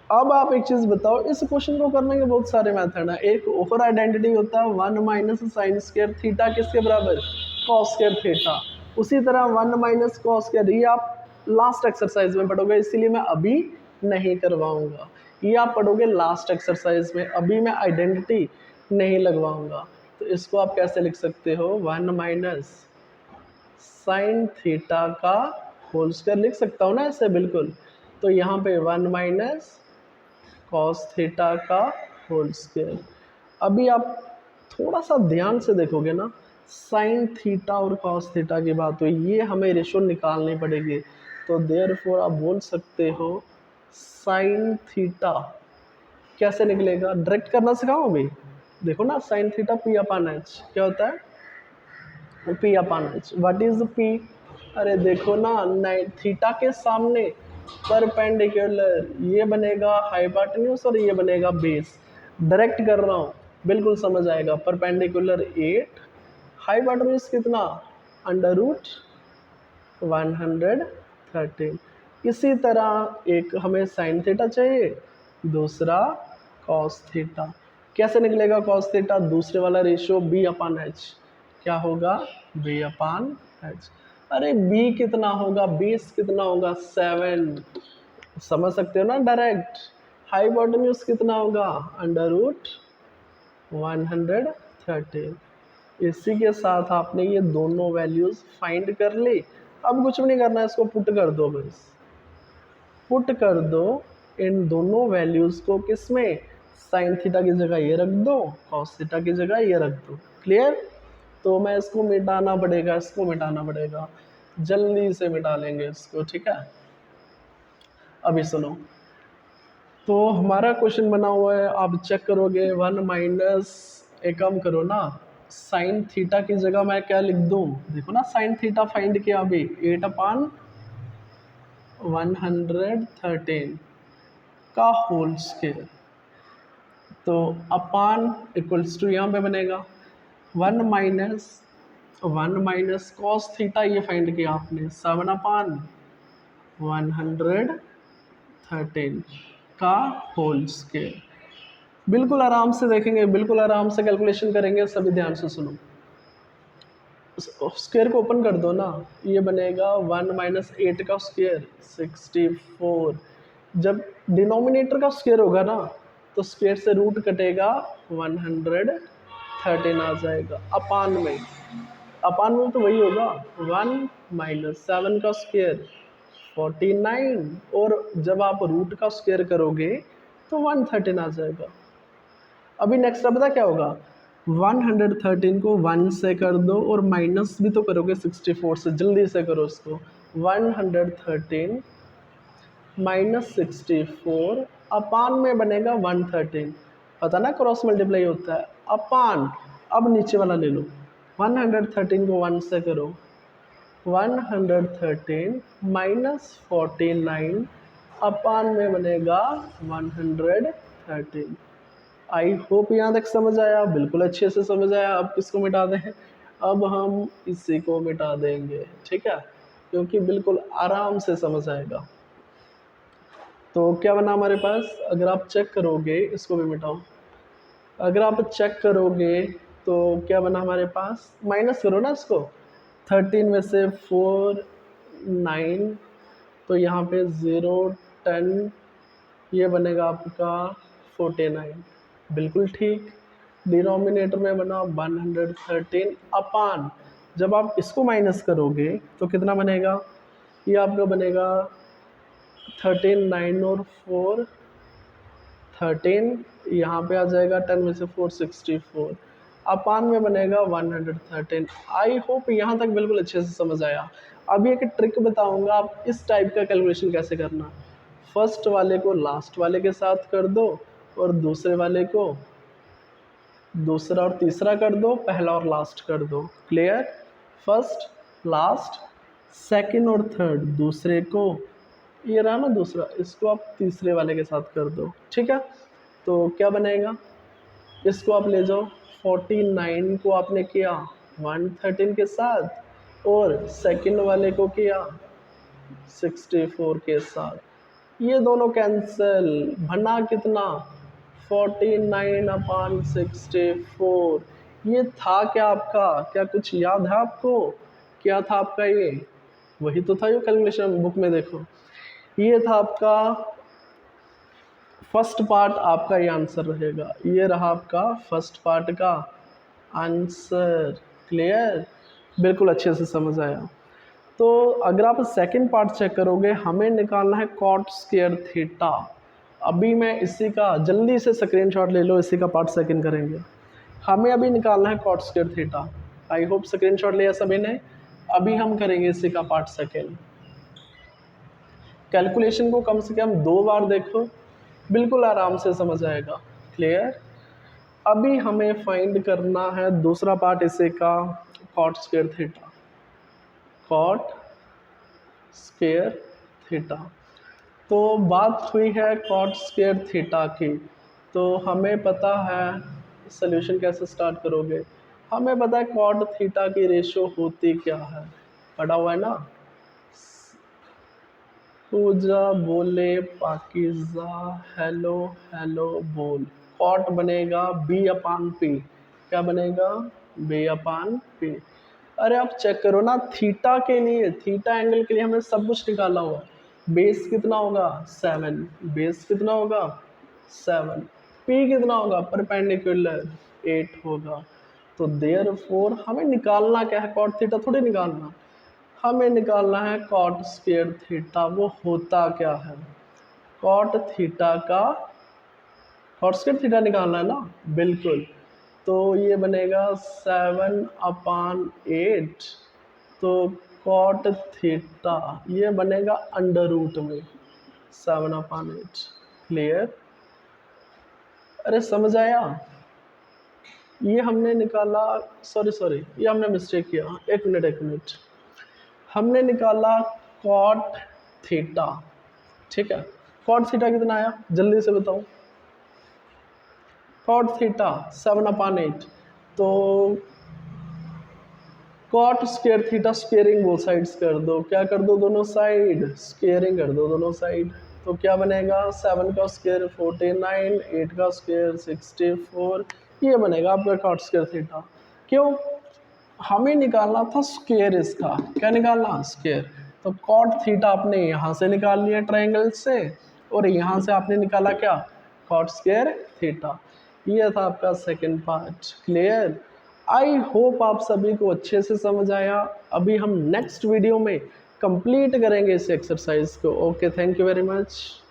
अब आप एक चीज़ बताओ, इस क्वेश्चन को करने के बहुत सारे मेथड हैं। एक और आइडेंटिटी होता है 1 माइनस साइन स्क्वायर थीटा किसके बराबर cos स्क्वायर थीटा। उसी तरह 1 माइनस cos स्क्वायर, ये आप लास्ट एक्सरसाइज में पढ़ोगे, इसीलिए मैं अभी नहीं करवाऊंगा। ये आप पढ़ोगे लास्ट एक्सरसाइज में, अभी मैं आइडेंटिटी नहीं लगवाऊंगा। तो इसको आप कैसे लिख सकते हो, 1 माइनस साइन थीटा का होल स्क्वायर लिख सकता हूँ ना ऐसे बिल्कुल। तो यहाँ पे 1 माइनस कॉस थीटा का होल स्क्वायर। अभी आप थोड़ा सा ध्यान से देखोगे ना, साइन थीटा और कॉस थीटा की बात हुई, ये हमें रेशो निकालनी पड़ेगी। तो देयरफॉर आप बोल सकते हो साइन थीटा कैसे निकलेगा, डायरेक्ट करना सिखाओ अभी। देखो ना, साइन थीटा पी अपान एच क्या होता है, P upon H. What is P, अरे देखो ना, थीटा के सामने परपेंडिकुलर ये बनेगा हाइपोटेन्यूज और ये बनेगा बेस। डायरेक्ट कर रहा हूँ, बिल्कुल समझ आएगा। परपेंडिकुलर 8, हाइपोटेन्यूज कितना अंडर रूट 113। इसी तरह एक हमें साइन थीटा चाहिए, दूसरा कॉस थीटा। कैसे निकलेगा कॉस थीटा, दूसरे वाला रेशियो बी अपान एच, क्या होगा बी अपान एच। अरे बी कितना होगा, बेस कितना होगा 7, समझ सकते हो ना डायरेक्ट। हाइपोटेन्यूज कितना होगा अंडर रूट 113। इसी के साथ आपने ये दोनों वैल्यूज फाइंड कर ली। अब कुछ भी नहीं करना है, इसको पुट कर दो, बस पुट कर दो इन दोनों वैल्यूज को, किसमें, साइन थीटा की जगह ये रख दो, कॉस थीटा की जगह ये रख दो। क्लियर। तो मैं इसको मिटाना पड़ेगा, इसको मिटाना पड़ेगा, जल्दी से मिटा लेंगे इसको, ठीक है। अभी सुनो, तो हमारा क्वेश्चन बना हुआ है, आप चेक करोगे 1 माइनस, एक काम करो ना, साइन थीटा की जगह मैं क्या लिख दूं, देखो ना, साइन थीटा फाइंड किया अभी 8 अपान 113 का होल स्क्वायर, तो अपान इक्वल्स टू यहाँ पे बनेगा 1 माइनस कॉस थीटा, ये फाइंड किया आपने 7 अपान 113 का होल स्क्वायर। बिल्कुल आराम से देखेंगे, बिल्कुल आराम से कैलकुलेशन करेंगे, सभी ध्यान से सुनो। स्क्वायर को ओपन कर दो ना, ये बनेगा 1 माइनस 8 का स्क्वायर 64। जब डिनोमिनेटर का स्क्वायर होगा ना, तो स्क्वायर से रूट कटेगा 113 आ जाएगा। अपान में तो वही होगा, 1 माइनस 7 का स्क्वायर 49, और जब आप रूट का स्क्वायर करोगे तो 113 आ जाएगा। अभी नेक्स्ट पता क्या होगा, 113 को 1 से कर दो, और माइनस भी तो करोगे 64 से, जल्दी से करो इसको। 113 माइनस 64 अपान में बनेगा 113, पता ना क्रॉस मल्टीप्लाई होता है, अपान। अब नीचे वाला ले लो, 113 को 1 से करो, 113 माइनस 49 अपान में बनेगा 113। आई होप यहाँ तक समझ आया, बिल्कुल अच्छे से समझ आया। अब किसको मिटा दें, अब हम इसी को मिटा देंगे, ठीक है, क्योंकि बिल्कुल आराम से समझ आएगा। तो क्या बना हमारे पास, अगर आप चेक करोगे, इसको भी मिटाओ, अगर आप चेक करोगे तो क्या बना हमारे पास, माइनस करो ना इसको, 13 में से 4 9, तो यहाँ पे 0 10, ये बनेगा आपका 49, बिल्कुल ठीक। डिनोमिनेटर में बना 113 अपान, जब आप इसको माइनस करोगे तो कितना बनेगा, ये आपका बनेगा 13 9 और 4 13, यहाँ पे आ जाएगा 10 में से 4 64, अपान में बनेगा 113। आई होप यहाँ तक बिल्कुल अच्छे से समझ आया। अभी एक ट्रिक बताऊंगा, आप इस टाइप का कैलकुलेशन कैसे करना। फर्स्ट वाले को लास्ट वाले के साथ कर दो, और दूसरे वाले को दूसरा और तीसरा कर दो, पहला और लास्ट कर दो। क्लियर। फर्स्ट लास्ट, सेकंड और थर्ड दूसरे को, ये रहा ना दूसरा, इसको आप तीसरे वाले के साथ कर दो, ठीक है। तो क्या बनेगा, इसको आप ले जाओ, 49 को आपने किया 113 के साथ और सेकंड वाले को किया 64 के साथ, ये दोनों कैंसिल, बना कितना 49/64। ये था क्या आपका, क्या कुछ याद है आपको, क्या था आपका ये, वही तो था, ये कैलकुलेशन बुक में देखो, ये था आपका फर्स्ट पार्ट, आपका ये आंसर रहेगा, ये रहा आपका फर्स्ट पार्ट का आंसर। क्लियर, बिल्कुल अच्छे से समझ आया। तो अगर आप सेकंड पार्ट चेक करोगे, हमें निकालना है कॉट स्क्वायर थीटा। अभी मैं इसी का जल्दी से स्क्रीनशॉट ले लो, इसी का पार्ट सेकंड करेंगे। हमें अभी निकालना है cot square theta. I hope screenshot लिया सभी ने। अभी हम करेंगे इसी का पार्ट सेकंड। कैलकुलेशन को कम से कम 2 बार देखो, बिल्कुल आराम से समझ आएगा। क्लियर, अभी हमें फाइंड करना है दूसरा पार्ट इसी का, cot square theta. Cot square theta, तो बात हुई है कॉट स्क्वायर थीटा की, तो हमें पता है सॉल्यूशन कैसे स्टार्ट करोगे। हमें पता है कॉट थीटा की रेशो होती क्या है, पढ़ा हुआ है ना। पूजा बोले पाकिज़ा हेलो हेलो बोल, कॉट बनेगा B/P, क्या बनेगा B/P। अरे आप चेक करो ना, थीटा के लिए, थीटा एंगल के लिए हमने सब कुछ निकाला हुआ। बेस कितना होगा 7, बेस कितना होगा 7, P कितना होगा परपेंडिकुलर 8 होगा। तो देयरफॉर हमें निकालना क्या है, कॉट थीटा थोड़ी निकालना, हमें निकालना है कॉट स्क्वायर थीटा। वो होता क्या है, कॉट थीटा का कॉट स्क्वायर थीटा निकालना है ना, बिल्कुल। तो ये बनेगा 7/8, तो कॉट थीटा ये बनेगा अंडर रूट में 7/8। क्लियर, अरे समझ आया। ये हमने निकाला, सॉरी ये हमने मिस्टेक किया, एक मिनट, हमने निकाला कॉट थीटा, ठीक है। कॉट थीटा कितना आया जल्दी से बताओ, कॉट थीटा 7/8, तो cot square theta squaring both sides कर दो, क्या कर दो दोनों साइड, स्क्वेयरिंग कर दो दोनों साइड। तो क्या बनेगा 7 का स्क्वायर 49, 8 का स्क्वायर 64, ये बनेगा आपका कॉट स्क्वायर थीटा। क्यों, हमें निकालना था स्क्वायर इसका, क्या निकालना स्क्वायर। तो कॉट थीटा आपने यहाँ से निकाल लिया ट्रायंगल से, और यहाँ से आपने निकाला क्या कॉट स्क्वायर थीटा। ये था आपका second part. Clear, I hope आप सभी को अच्छे से समझ आया। अभी हम नेक्स्ट वीडियो में कंप्लीट करेंगे इस एक्सरसाइज को। Okay, thank you very much.